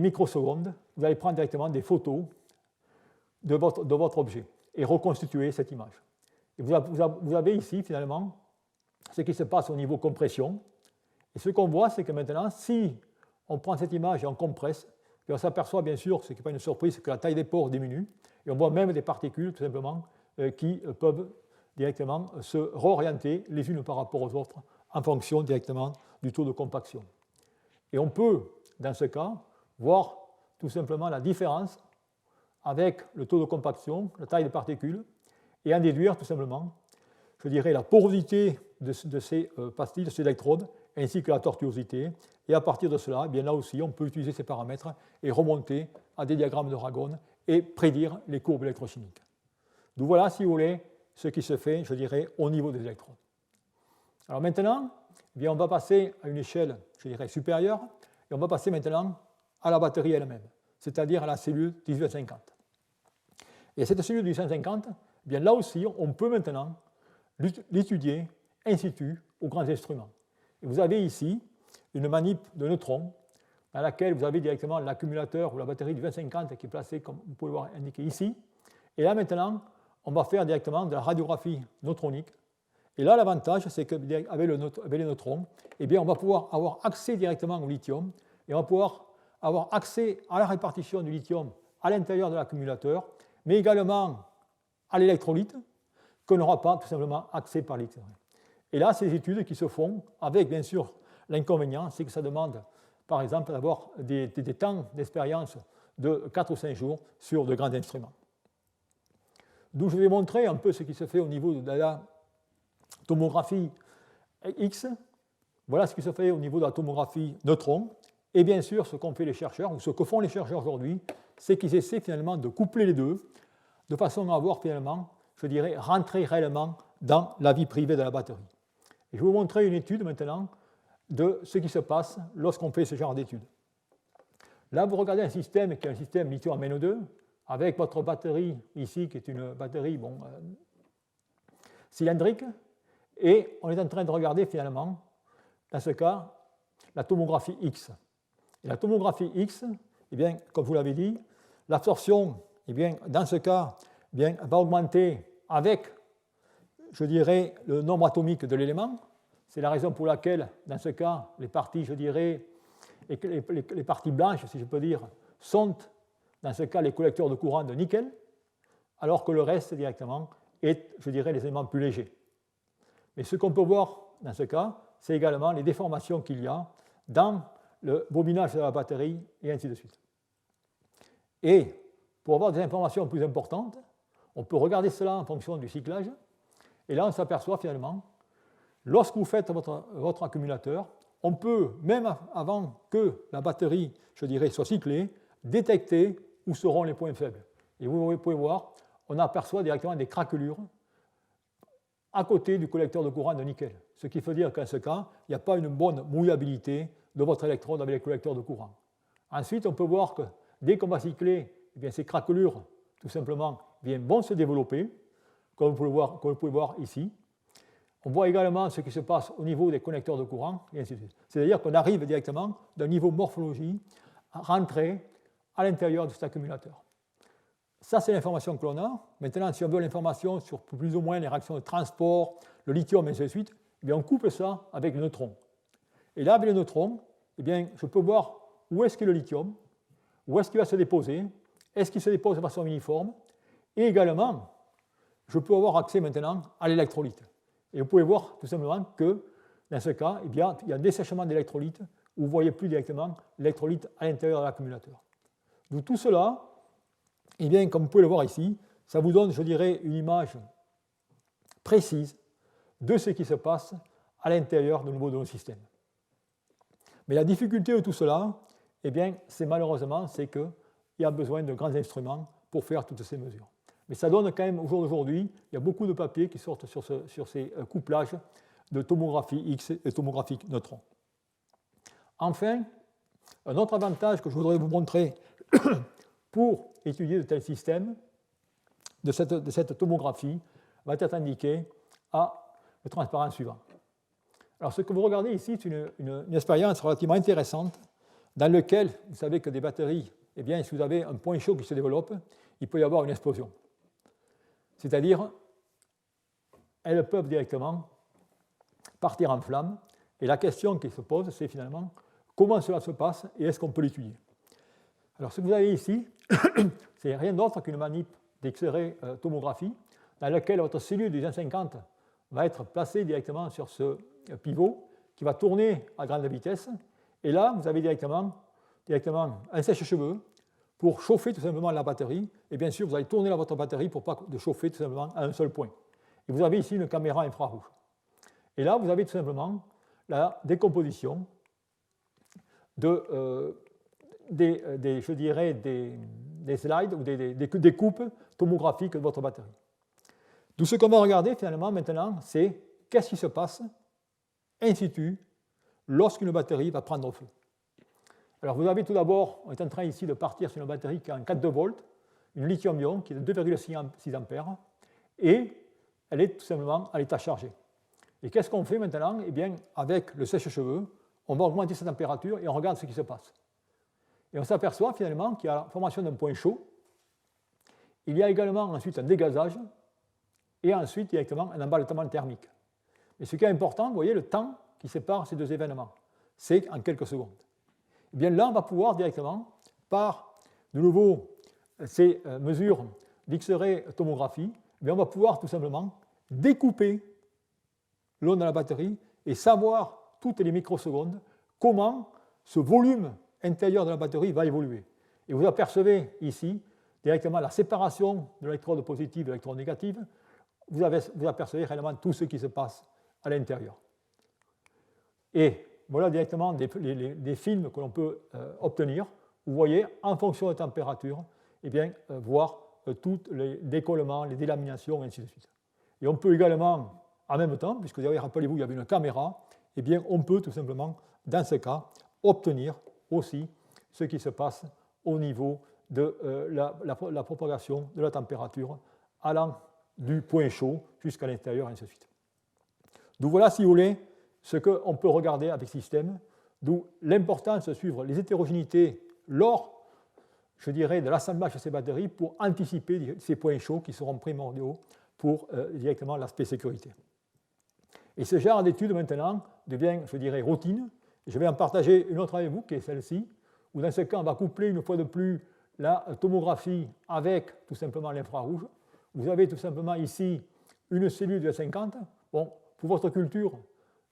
microsecondes, vous allez prendre directement des photos de votre objet et reconstituer cette image. Et vous avez ici, finalement, ce qui se passe au niveau compression. Et ce qu'on voit, c'est que maintenant, si on prend cette image et on compresse, et on s'aperçoit, bien sûr, ce qui n'est pas une surprise, que la taille des pores diminue, et on voit même des particules, tout simplement, qui peuvent directement se réorienter les unes par rapport aux autres en fonction directement du taux de compaction. Et on peut, dans ce cas, voir tout simplement la différence avec le taux de compaction, la taille des particules, et en déduire tout simplement, je dirais, la porosité de ces pastilles, de ces électrodes, ainsi que la tortuosité. Et à partir de cela, eh bien là aussi, on peut utiliser ces paramètres et remonter à des diagrammes de Ragone et prédire les courbes électrochimiques. Donc voilà, si vous voulez, ce qui se fait, je dirais, au niveau des électrodes. Alors maintenant, eh bien, on va passer à une échelle, je dirais, supérieure, et on va passer maintenant à la batterie elle-même, c'est-à-dire à la cellule 1850. Et cette cellule 1850, eh bien, là aussi, on peut maintenant l'étudier in situ aux grands instruments. Et vous avez ici une manip de neutrons dans laquelle vous avez directement l'accumulateur ou la batterie du 2050 qui est placée, comme vous pouvez voir indiqué ici. Et là maintenant, on va faire directement de la radiographie neutronique. Et là, l'avantage, c'est qu'avec les neutrons, eh bien, on va pouvoir avoir accès directement au lithium et on va pouvoir avoir accès à la répartition du lithium à l'intérieur de l'accumulateur, mais également à l'électrolyte, qu'on n'aura pas tout simplement accès par l'extérieur. Et là, ces études qui se font avec, bien sûr, l'inconvénient, c'est que ça demande, par exemple, d'avoir des temps d'expérience de 4 ou 5 jours sur de grands instruments. D'où je vais montrer un peu ce qui se fait au niveau de la tomographie X. Voilà ce qui se fait au niveau de la tomographie neutron. Et bien sûr, ce qu'ont fait les chercheurs, ou ce que font les chercheurs aujourd'hui, c'est qu'ils essaient finalement de coupler les deux, de façon à avoir finalement, je dirais, rentrer réellement dans la vie privée de la batterie. Et je vais vous montrer une étude maintenant de ce qui se passe lorsqu'on fait ce genre d'études. Là, vous regardez un système qui est un système lithium-MnO2, avec votre batterie ici, qui est une batterie cylindrique, et on est en train de regarder finalement, dans ce cas, la tomographie X. Et la tomographie X, eh bien, comme vous l'avez dit, l'absorption, eh bien, dans ce cas, eh bien, va augmenter avec, je dirais, le nombre atomique de l'élément. C'est la raison pour laquelle, dans ce cas, les parties, je dirais, les parties blanches, si je peux dire, sont, dans ce cas, les collecteurs de courant de nickel, alors que le reste, directement, est, je dirais, les éléments plus légers. Mais ce qu'on peut voir, dans ce cas, c'est également les déformations qu'il y a dans le bobinage de la batterie, et ainsi de suite. Et pour avoir des informations plus importantes, on peut regarder cela en fonction du cyclage, et là, on s'aperçoit finalement, lorsque vous faites votre accumulateur, on peut, même avant que la batterie, je dirais, soit cyclée, détecter où seront les points faibles. Et vous pouvez voir, on aperçoit directement des craquelures à côté du collecteur de courant de nickel. Ce qui veut dire qu'en ce cas, il n'y a pas une bonne mouillabilité de votre électrode avec les collecteurs de courant. Ensuite, on peut voir que dès qu'on va cycler, eh bien, ces craquelures, tout simplement, vont se développer, comme vous pouvez voir ici. On voit également ce qui se passe au niveau des connecteurs de courant, et ainsi de suite. C'est-à-dire qu'on arrive directement d'un niveau morphologie à rentrer à l'intérieur de cet accumulateur. Ça, c'est l'information que l'on a. Maintenant, si on veut l'information sur plus ou moins les réactions de transport, le lithium, et ainsi de suite, eh bien, on coupe ça avec le neutron. Et là, avec le neutron, eh bien, je peux voir où est-ce qu'est le lithium, où est-ce qu'il va se déposer, est-ce qu'il se dépose de façon uniforme, et également, je peux avoir accès maintenant à l'électrolyte. Et vous pouvez voir tout simplement que, dans ce cas, eh bien, il y a un dessèchement d'électrolyte où vous ne voyez plus directement l'électrolyte à l'intérieur de l'accumulateur. Donc tout cela, eh bien, comme vous pouvez le voir ici, ça vous donne, je dirais, une image précise de ce qui se passe à l'intérieur de nos systèmes. Mais la difficulté de tout cela, eh bien, c'est malheureusement, c'est qu'il y a besoin de grands instruments pour faire toutes ces mesures. Mais ça donne quand même, au jour d'aujourd'hui, il y a beaucoup de papiers qui sortent sur ces couplages de tomographie X et tomographie neutron. Enfin, un autre avantage que je voudrais vous montrer pour étudier de tels systèmes, de cette tomographie, va être indiqué à le transparent suivant. Alors, ce que vous regardez ici, c'est une expérience relativement intéressante dans laquelle, vous savez que des batteries, eh bien, si vous avez un point chaud qui se développe, il peut y avoir une explosion. C'est-à-dire, elles peuvent directement partir en flammes. Et la question qui se pose, c'est finalement comment cela se passe et est-ce qu'on peut l'étudier. Alors, ce que vous avez ici, c'est rien d'autre qu'une manip d'X-ray tomographie dans laquelle votre cellule du 150 va être placée directement sur ce pivot qui va tourner à grande vitesse Et là, vous avez directement un sèche-cheveux pour chauffer tout simplement la batterie. Et bien sûr, vous allez tourner votre batterie pour pas de chauffer tout simplement à un seul point. Et vous avez ici une caméra infrarouge. Et là, vous avez tout simplement la décomposition des slides ou des coupes tomographiques de votre batterie. Tout ce qu'on va regarder finalement maintenant, c'est qu'est-ce qui se passe in situ lorsqu'une batterie va prendre feu. Alors vous avez tout d'abord, on est en train ici de partir sur une batterie qui a un 4,2 volts, une lithium-ion qui est de 2,6 ampères, et elle est tout simplement à l'état chargé. Et qu'est-ce qu'on fait maintenant? Eh bien, avec le sèche-cheveux, on va augmenter sa température et on regarde ce qui se passe. Et on s'aperçoit finalement qu'il y a la formation d'un point chaud. Il y a également ensuite un dégazage et ensuite directement un emballement thermique. Et ce qui est important, vous voyez, le temps qui sépare ces deux événements, c'est en quelques secondes. Et bien là, on va pouvoir directement, par de nouveau ces mesures d'X-ray tomographie, on va pouvoir tout simplement découper l'onde de la batterie et savoir toutes les microsecondes comment ce volume intérieur de la batterie va évoluer. Et vous apercevez ici directement la séparation de l'électrode positive et de l'électrode négative. Vous apercevez réellement tout ce qui se passe à l'intérieur. Et voilà directement des films que l'on peut obtenir. Vous voyez, en fonction de la température, eh bien, voir tous les décollements, les délaminations, et ainsi de suite. Et on peut également, en même temps, puisque rappelez-vous, il y avait une caméra, eh bien, on peut tout simplement, dans ce cas, obtenir aussi ce qui se passe au niveau de la propagation de la température allant du point chaud jusqu'à l'intérieur, et ainsi de suite. Donc voilà, si vous voulez, ce qu'on peut regarder avec ce système, d'où l'importance de suivre les hétérogénéités lors, je dirais, de l'assemblage de ces batteries pour anticiper ces points chauds qui seront primordiaux pour directement l'aspect sécurité. Et ce genre d'étude maintenant devient, je dirais, routine. Je vais en partager une autre avec vous, qui est celle-ci, où dans ce cas, on va coupler une fois de plus la tomographie avec tout simplement l'infrarouge. Vous avez tout simplement ici une cellule de 50. Bon, pour votre culture,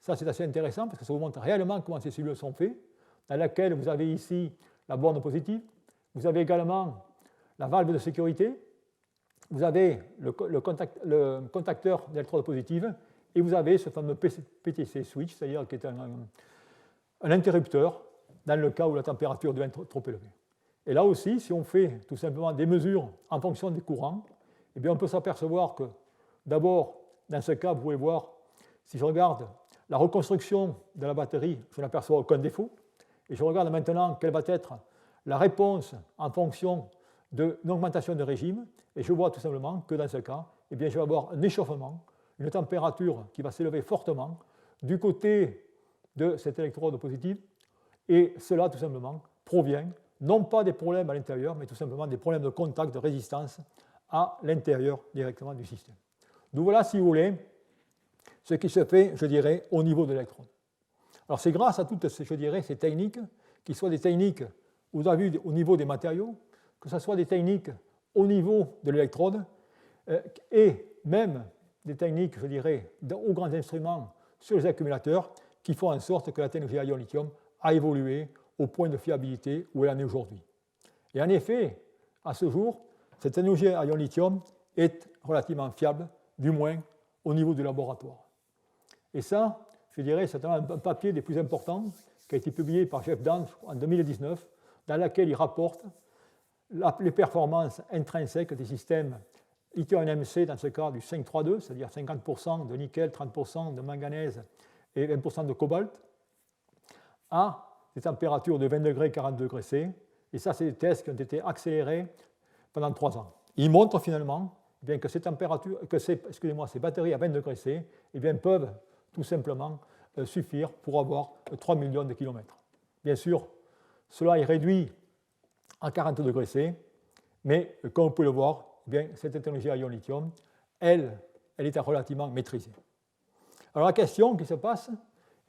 ça c'est assez intéressant parce que ça vous montre réellement comment ces cellules sont faites, dans laquelle vous avez ici la borne positive, vous avez également la valve de sécurité, vous avez le contacteur d'électrode positive et vous avez ce fameux PTC switch, c'est-à-dire qui est un interrupteur dans le cas où la température devient trop élevée. Et là aussi, si on fait tout simplement des mesures en fonction des courants, eh bien on peut s'apercevoir que d'abord, dans ce cas, vous pouvez voir, si je regarde la reconstruction de la batterie, je n'aperçois aucun défaut. Et je regarde maintenant quelle va être la réponse en fonction d'une augmentation de régime. Et je vois tout simplement que dans ce cas, eh bien, je vais avoir un échauffement, une température qui va s'élever fortement du côté de cette électrode positive. Et cela, tout simplement, provient non pas des problèmes à l'intérieur, mais tout simplement des problèmes de contact, de résistance à l'intérieur directement du système. Donc voilà, si vous voulez, ce qui se fait, je dirais, au niveau de l'électrode. Alors c'est grâce à toutes, je dirais, ces techniques, qui soient des techniques, vous avez vu, au niveau des matériaux, que ce soit des techniques au niveau de l'électrode, et même des techniques, je dirais, aux grands instruments sur les accumulateurs, qui font en sorte que la technologie à ion lithium a évolué au point de fiabilité où elle en est aujourd'hui. Et en effet, à ce jour, cette technologie à ion lithium est relativement fiable, du moins au niveau du laboratoire. Et ça, je dirais, c'est un papier des plus importants qui a été publié par Jeff Dahn en 2019, dans lequel il rapporte les performances intrinsèques des systèmes lithium-NMC, dans ce cas du 532, c'est-à-dire 50% de nickel, 30% de manganèse et 20% de cobalt, à des températures de 20 degrés, 40 degrés C. Et ça, c'est des tests qui ont été accélérés pendant 3 ans. Il montre finalement bien que ces températures, ces batteries à 20 degrés C eh bien, peuvent tout simplement suffire pour avoir 3 millions de kilomètres. Bien sûr, cela est réduit à 40 degrés C, mais comme vous pouvez le voir, eh bien, cette technologie à ion lithium, elle est relativement maîtrisée. Alors la question qui se passe,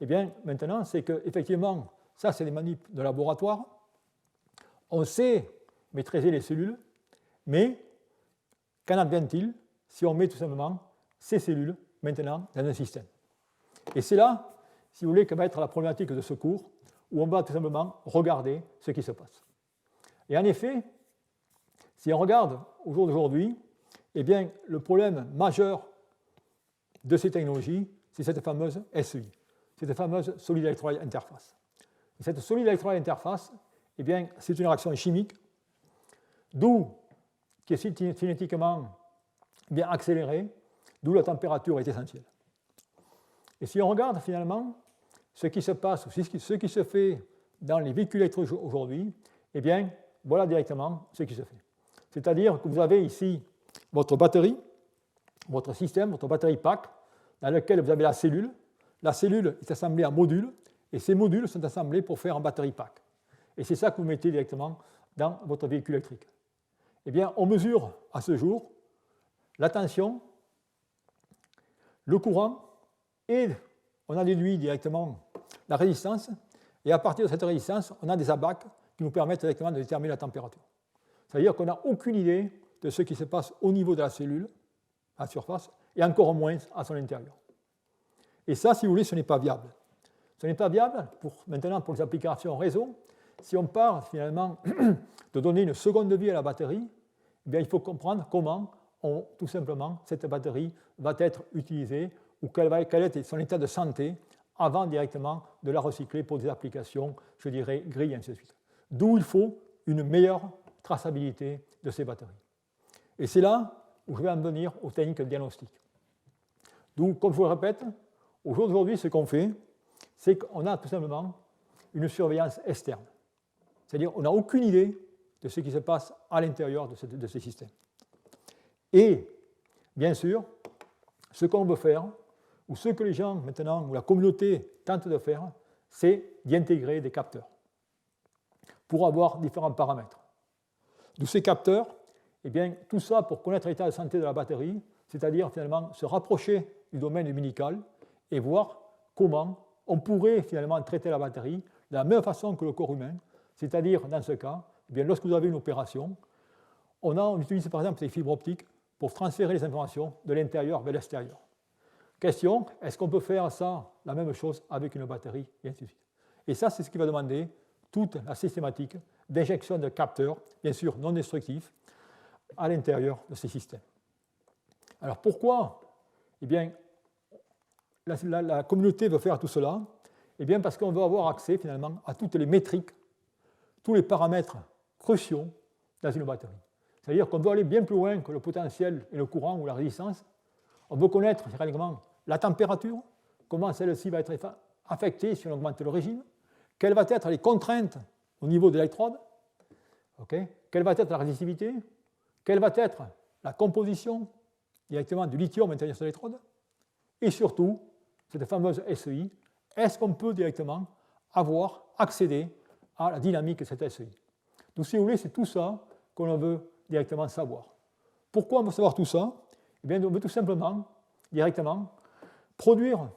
eh bien, maintenant, c'est qu'effectivement, ça c'est des manips de laboratoire, on sait maîtriser les cellules, mais qu'en advient-il si on met tout simplement ces cellules maintenant dans un système? Et c'est là, si vous voulez, que va être la problématique de ce cours, où on va tout simplement regarder ce qui se passe. Et en effet, si on regarde au jour d'aujourd'hui, eh bien, le problème majeur de ces technologies, c'est cette fameuse SEI, cette fameuse solid electrolyte interface. Et cette solid electrolyte interface, eh bien, c'est une réaction chimique, qui est cinétiquement bien accélérée, d'où la température est essentielle. Et si on regarde finalement ce qui se passe, ou ce qui se fait dans les véhicules électriques aujourd'hui, eh bien, voilà directement ce qui se fait. C'est-à-dire que vous avez ici votre batterie, votre système, votre batterie pack, dans lequel vous avez la cellule. La cellule est assemblée en modules, et ces modules sont assemblés pour faire un batterie pack. Et c'est ça que vous mettez directement dans votre véhicule électrique. Eh bien, on mesure à ce jour la tension, le courant, et on a déduit directement la résistance, et à partir de cette résistance, on a des abacs qui nous permettent directement de déterminer la température. C'est-à-dire qu'on n'a aucune idée de ce qui se passe au niveau de la cellule, à la surface, et encore moins à son intérieur. Et ça, si vous voulez, ce n'est pas viable. Ce n'est pas viable maintenant pour les applications réseau. Si on parle finalement de donner une seconde vie à la batterie, eh bien, il faut comprendre comment tout simplement cette batterie va être utilisée ou quel est son état de santé avant directement de la recycler pour des applications, je dirais, gris et ainsi de suite. D'où il faut une meilleure traçabilité de ces batteries. Et c'est là où je vais en venir aux techniques de diagnostic. Donc, comme je vous le répète, au jour d'aujourd'hui, ce qu'on fait, c'est qu'on a tout simplement une surveillance externe. C'est-à-dire qu'on n'a aucune idée de ce qui se passe à l'intérieur de ces systèmes. Et, bien sûr, ce qu'on veut faire, ou ce que les gens maintenant, ou la communauté tente de faire, c'est d'y intégrer des capteurs pour avoir différents paramètres. D'où ces capteurs, eh bien, tout ça pour connaître l'état de santé de la batterie, c'est-à-dire finalement se rapprocher du domaine médical et voir comment on pourrait finalement traiter la batterie de la même façon que le corps humain, c'est-à-dire dans ce cas, eh bien, lorsque vous avez une opération, on utilise par exemple des fibres optiques pour transférer les informations de l'intérieur vers l'extérieur. Question, est-ce qu'on peut faire ça, la même chose avec une batterie, et ainsi de suite. Et ça, c'est ce qui va demander toute la systématique d'injection de capteurs, bien sûr non destructifs, à l'intérieur de ces systèmes. Alors pourquoi eh bien, la communauté veut faire tout cela? Eh bien, parce qu'on veut avoir accès finalement à toutes les métriques, tous les paramètres cruciaux dans une batterie. C'est-à-dire qu'on veut aller bien plus loin que le potentiel et le courant ou la résistance. On veut connaître réellement la température, comment celle-ci va être affectée si on augmente le régime, quelles vont être les contraintes au niveau de l'électrode, quelle va être la résistivité, quelle va être la composition directement du lithium à l'intérieur de l'électrode, et surtout, cette fameuse SEI, est-ce qu'on peut directement accéder à la dynamique de cette SEI. Donc, si vous voulez, c'est tout ça qu'on veut directement savoir. Pourquoi on veut savoir tout ça? Eh bien, on veut tout simplement, directement, produire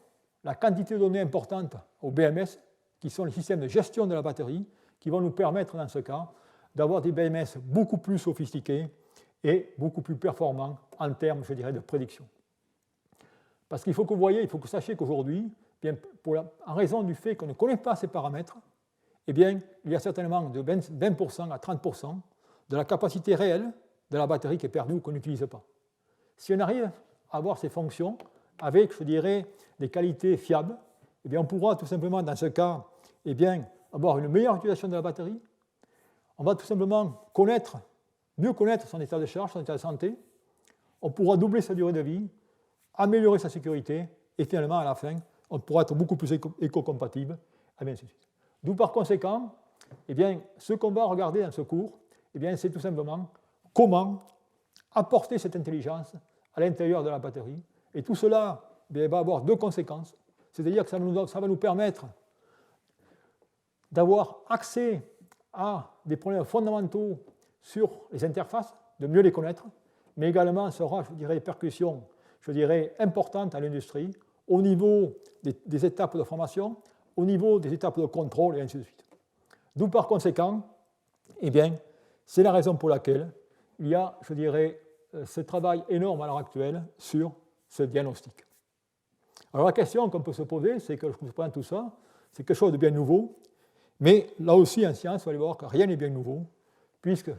la quantité de données importante au BMS, qui sont les systèmes de gestion de la batterie, qui vont nous permettre, dans ce cas, d'avoir des BMS beaucoup plus sophistiqués et beaucoup plus performants en termes, je dirais, de prédiction. Parce qu'il faut que vous voyez, il faut que vous sachiez qu'aujourd'hui, en raison du fait qu'on ne connaît pas ces paramètres, eh bien, il y a certainement de 20% à 30% de la capacité réelle de la batterie qui est perdue ou qu'on n'utilise pas. Si on arrive à avoir ces fonctions avec, je dirais, des qualités fiables, eh bien, on pourra tout simplement, dans ce cas, eh bien, avoir une meilleure utilisation de la batterie. On va tout simplement mieux connaître son état de charge, son état de santé. On pourra doubler sa durée de vie, améliorer sa sécurité, et finalement, à la fin, on pourra être beaucoup plus éco-compatible, et ainsi de suite. D'où, par conséquent, eh bien, ce qu'on va regarder dans ce cours, eh bien, c'est tout simplement comment apporter cette intelligence à l'intérieur de la batterie. Et tout cela va avoir deux conséquences. C'est-à-dire que ça va nous permettre d'avoir accès à des problèmes fondamentaux sur les interfaces, de mieux les connaître, mais également ça aura, je dirais, des percussions, je dirais, importantes à l'industrie, au niveau des étapes de formation, au niveau des étapes de contrôle, et ainsi de suite. D'où, par conséquent, eh bien, c'est la raison pour laquelle il y a, je dirais, ce travail énorme à l'heure actuelle sur ce diagnostic. Alors la question qu'on peut se poser, c'est que je vous présente tout ça, c'est quelque chose de bien nouveau, Mais là aussi, en science, vous allez voir que rien n'est bien nouveau, puisque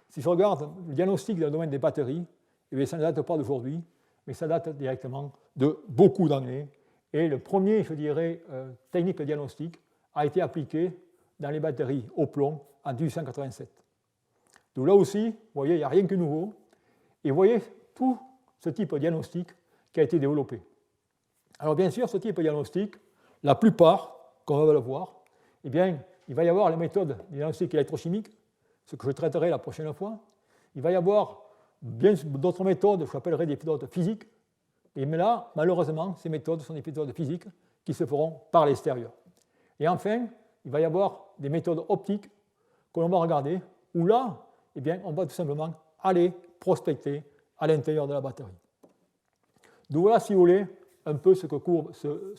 si je regarde le diagnostic dans le domaine des batteries, eh bien, ça ne date pas d'aujourd'hui, mais ça date directement de beaucoup d'années. Et le premier, je dirais, technique de diagnostic a été appliqué dans les batteries au plomb en 1887. Donc là aussi, vous voyez, il n'y a rien que nouveau. Et vous voyez tout ce type de diagnostic qui a été développé. Alors bien sûr, ce type de diagnostic, la plupart, comme on va le voir, eh bien, il va y avoir les méthodes de diagnostic électrochimique, ce que je traiterai la prochaine fois. Il va y avoir bien d'autres méthodes, je appellerai des méthodes physiques. Et mais là, malheureusement, ces méthodes sont des méthodes physiques qui se feront par l'extérieur. Et enfin, il va y avoir des méthodes optiques que l'on va regarder, où là, eh bien, on va tout simplement aller prospecter à l'intérieur de la batterie. Donc voilà, si vous voulez, un peu ce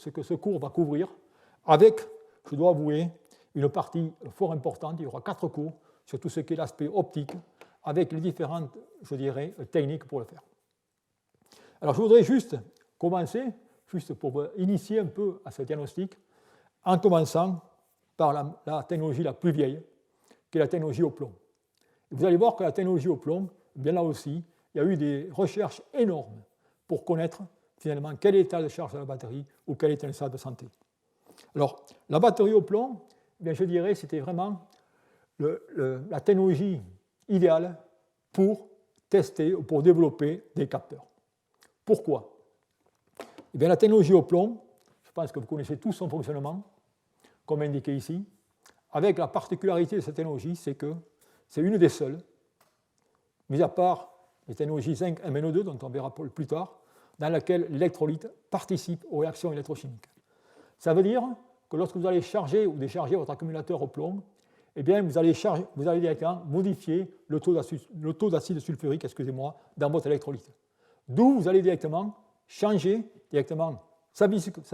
que ce cours va couvrir, avec, je dois avouer, une partie fort importante. Il y aura 4 cours sur tout ce qui est l'aspect optique, avec les différentes, je dirais, techniques pour le faire. Alors je voudrais juste commencer, juste pour initier un peu à ce diagnostic, en commençant par la technologie la plus vieille, qui est la technologie au plomb. Et vous allez voir que la technologie au plomb, bien là aussi, il y a eu des recherches énormes pour connaître finalement quel est l'état de charge de la batterie ou quel est l'état de santé. Alors, la batterie au plomb, bien, je dirais, c'était vraiment la technologie idéale pour tester ou pour développer des capteurs. Pourquoi? Eh bien, la technologie au plomb, je pense que vous connaissez tous son fonctionnement, comme indiqué ici, avec la particularité de cette technologie, c'est que c'est une des seules, mis à part les technologies zinc MnO2, dont on verra plus tard, dans laquelle l'électrolyte participe aux réactions électrochimiques. Ça veut dire que lorsque vous allez charger ou décharger votre accumulateur au plomb, eh bien, vous allez directement modifier le taux d'acide sulfurique, dans votre électrolyte. D'où vous allez directement changer sa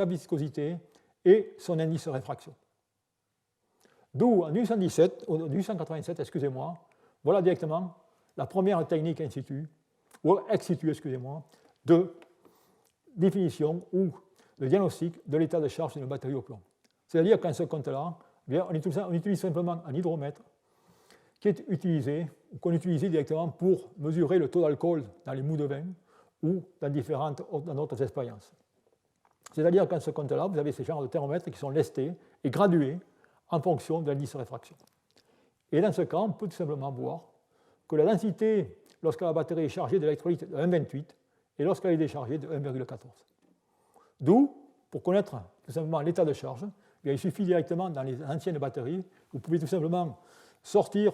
viscosité et son indice de réfraction. D'où en 1887, voilà directement la première technique ex situ, de définition ou de diagnostic de l'état de charge d'une batterie au plomb. C'est-à-dire qu'en ce compte-là, on utilise simplement un hydromètre qui est utilisé, ou qu'on utilise directement pour mesurer le taux d'alcool dans les mous de vin ou dans d'autres expériences. C'est-à-dire qu'en ce compte-là, vous avez ces genres de thermomètres qui sont lestés et gradués en fonction de l'indice de réfraction. Et dans ce cas, on peut tout simplement voir que la densité, lorsque la batterie est chargée d'électrolyte, de 1,28 et lorsqu'elle est déchargée de 1,14. D'où, pour connaître tout simplement l'état de charge, il suffit directement dans les anciennes batteries, vous pouvez tout simplement sortir,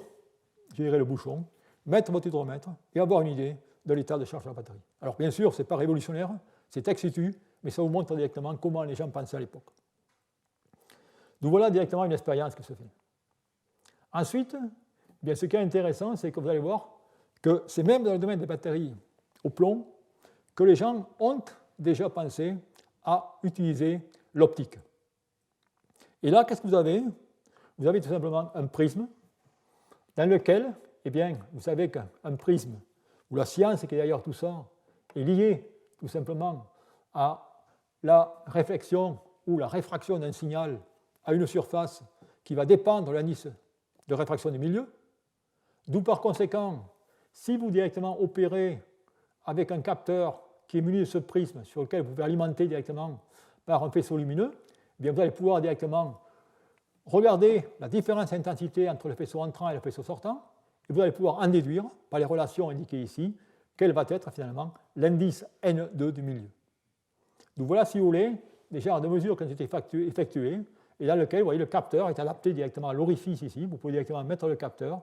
le bouchon, mettre votre hydromètre et avoir une idée de l'état de charge de la batterie. Alors bien sûr, ce n'est pas révolutionnaire, c'est ex situ, mais ça vous montre directement comment les gens pensaient à l'époque. Donc voilà directement une expérience qui se fait. Ensuite, bien, ce qui est intéressant, c'est que vous allez voir que c'est même dans le domaine des batteries au plomb que les gens ont déjà pensé à utiliser l'optique. Et là, qu'est-ce que vous avez? Vous avez tout simplement un prisme dans lequel, eh bien, vous savez qu'un prisme, ou la science qui est derrière tout ça, est liée tout simplement à la réflexion ou la réfraction d'un signal à une surface qui va dépendre de l'indice de réfraction du milieu. D'où par conséquent, si vous directement opérez avec un capteur qui est muni de ce prisme sur lequel vous pouvez alimenter directement par un faisceau lumineux, eh bien vous allez pouvoir directement regarder la différence d'intensité entre le faisceau entrant et le faisceau sortant, et vous allez pouvoir en déduire, par les relations indiquées ici, quel va être finalement l'indice N2 du milieu. Donc voilà, si vous voulez, des genres de mesures qui ont été effectuées, et dans lequel, vous voyez, le capteur est adapté directement à l'orifice ici, vous pouvez directement mettre le capteur,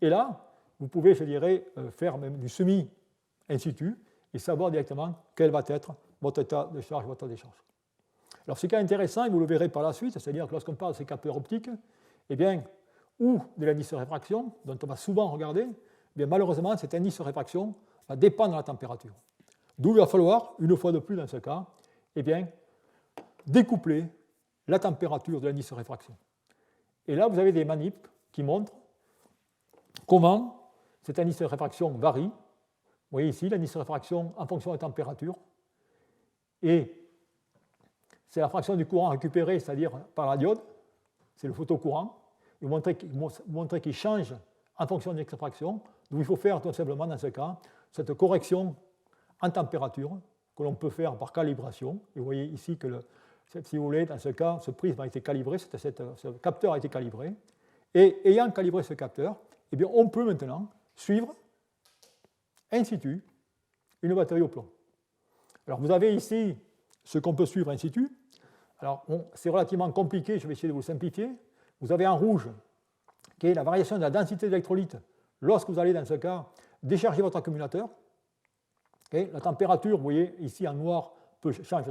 et là, vous pouvez, je dirais, faire même du semi-in situ, et savoir directement quel va être votre état de charge, votre décharge. Alors, ce qui est intéressant, et vous le verrez par la suite, c'est-à-dire que lorsqu'on parle de ces capteurs optiques, eh bien, ou de l'indice de réfraction, dont on va souvent regarder, eh bien, malheureusement, cet indice de réfraction va dépendre de la température. D'où il va falloir, une fois de plus dans ce cas, eh bien, découpler la température de l'indice de réfraction. Et là, vous avez des manips qui montrent comment cet indice de réfraction varie. Vous voyez ici l'indice de réfraction en fonction de la température. Et c'est la fraction du courant récupéré, c'est-à-dire par la diode, c'est le photocourant. et vous montrer qu'il change en fonction de l'extraction. Donc il faut faire tout simplement dans ce cas cette correction en température que l'on peut faire par calibration. Et vous voyez ici que, si vous voulez, dans ce cas, ce prisme a été calibré, ce capteur a été calibré. Et ayant calibré ce capteur, eh bien, on peut maintenant suivre in situ une batterie au plomb. Alors vous avez ici ce qu'on peut suivre in situ. Alors c'est relativement compliqué, je vais essayer de vous le simplifier. Vous avez en rouge qui est la variation de la densité d'électrolyte lorsque vous allez, dans ce cas, décharger votre accumulateur. Okay. La température, vous voyez, ici en noir, change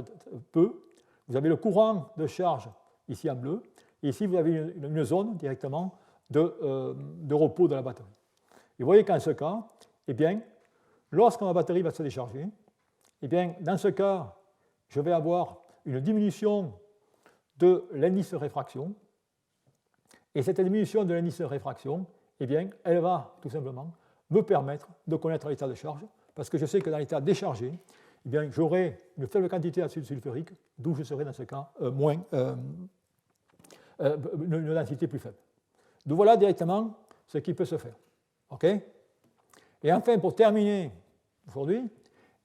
peu. Vous avez le courant de charge ici en bleu. Et ici, vous avez une zone directement de repos de la batterie. Et vous voyez qu'en ce cas, eh bien, lorsque ma batterie va se décharger, eh bien, dans ce cas, je vais avoir une diminution de l'indice de réfraction. Et cette diminution de l'indice de réfraction, eh bien, elle va tout simplement me permettre de connaître l'état de charge, parce que je sais que dans l'état déchargé, eh bien, j'aurai une faible quantité d'acide sulfurique, d'où je serai dans ce cas une densité plus faible. Donc voilà directement ce qui peut se faire. Okay. Et enfin, pour terminer aujourd'hui,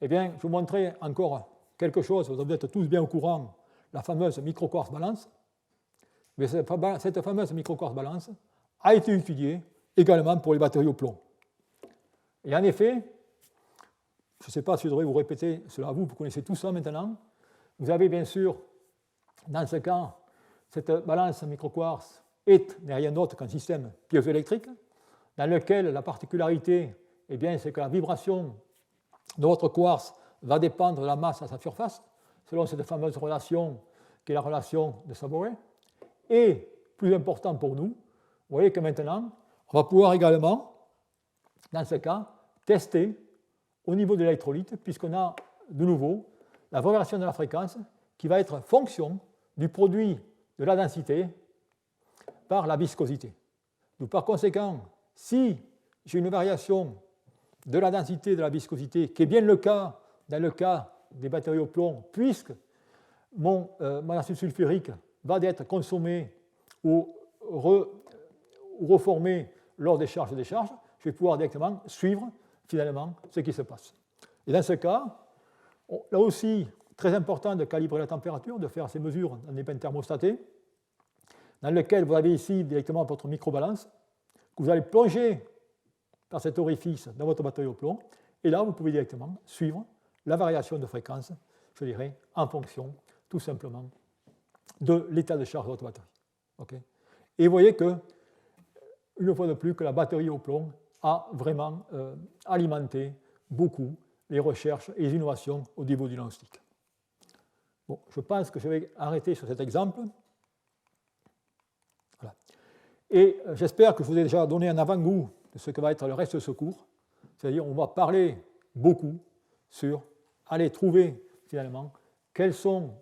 eh bien, je vous montrerai encore quelque chose, vous êtes tous bien au courant, la fameuse microquartz balance. Mais cette fameuse microquartz balance a été étudiée également pour les batteries au plomb. Et en effet, je ne sais pas si je devrais vous répéter cela à vous, vous connaissez tout ça maintenant. Vous avez bien sûr, dans ce cas, cette balance microquartz n'est rien d'autre qu'un système piézoélectrique, dans lequel la particularité, eh bien, c'est que la vibration de votre quartz va dépendre de la masse à sa surface, selon cette fameuse relation qui est la relation de Sabouret. Et, plus important pour nous, vous voyez que maintenant, on va pouvoir également, dans ce cas, tester au niveau de l'électrolyte, puisqu'on a de nouveau la variation de la fréquence qui va être fonction du produit de la densité par la viscosité. Donc, par conséquent, si j'ai une variation de la densité de la viscosité, qui est bien le cas dans le cas des batteries au plomb, puisque mon acide sulfurique va être consommé ou reformé lors des charges et décharges, je vais pouvoir directement suivre finalement ce qui se passe. Et dans ce cas, là aussi, très important de calibrer la température, de faire ces mesures dans des bains thermostatés, dans lesquels vous avez ici directement votre microbalance, que vous allez plonger par cet orifice dans votre batterie au plomb, et là, vous pouvez directement suivre la variation de fréquence, je dirais, en fonction, tout simplement, de l'état de charge de votre batterie. Okay. Et vous voyez que, une fois de plus, que la batterie au plomb a vraiment alimenté beaucoup les recherches et les innovations au niveau du diagnostic. Bon, je pense que je vais arrêter sur cet exemple. Voilà. Et j'espère que je vous ai déjà donné un avant-goût de ce que va être le reste de ce cours. C'est-à-dire, on va parler beaucoup sur aller trouver finalement quels sont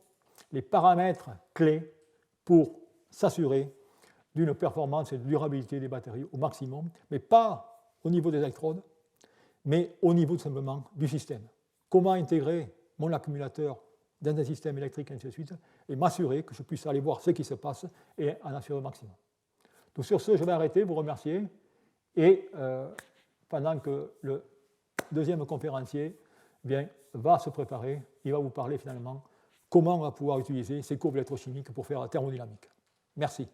les paramètres clés pour s'assurer d'une performance et de durabilité des batteries au maximum, mais pas au niveau des électrodes, mais au niveau tout simplement du système. Comment intégrer mon accumulateur dans un système électrique, et ainsi de suite, et m'assurer que je puisse aller voir ce qui se passe et en assurer le maximum. Donc sur ce, je vais arrêter, vous remercier, et pendant que le deuxième conférencier va se préparer, il va vous parler finalement comment on va pouvoir utiliser ces courbes électrochimiques pour faire la thermodynamique. Merci.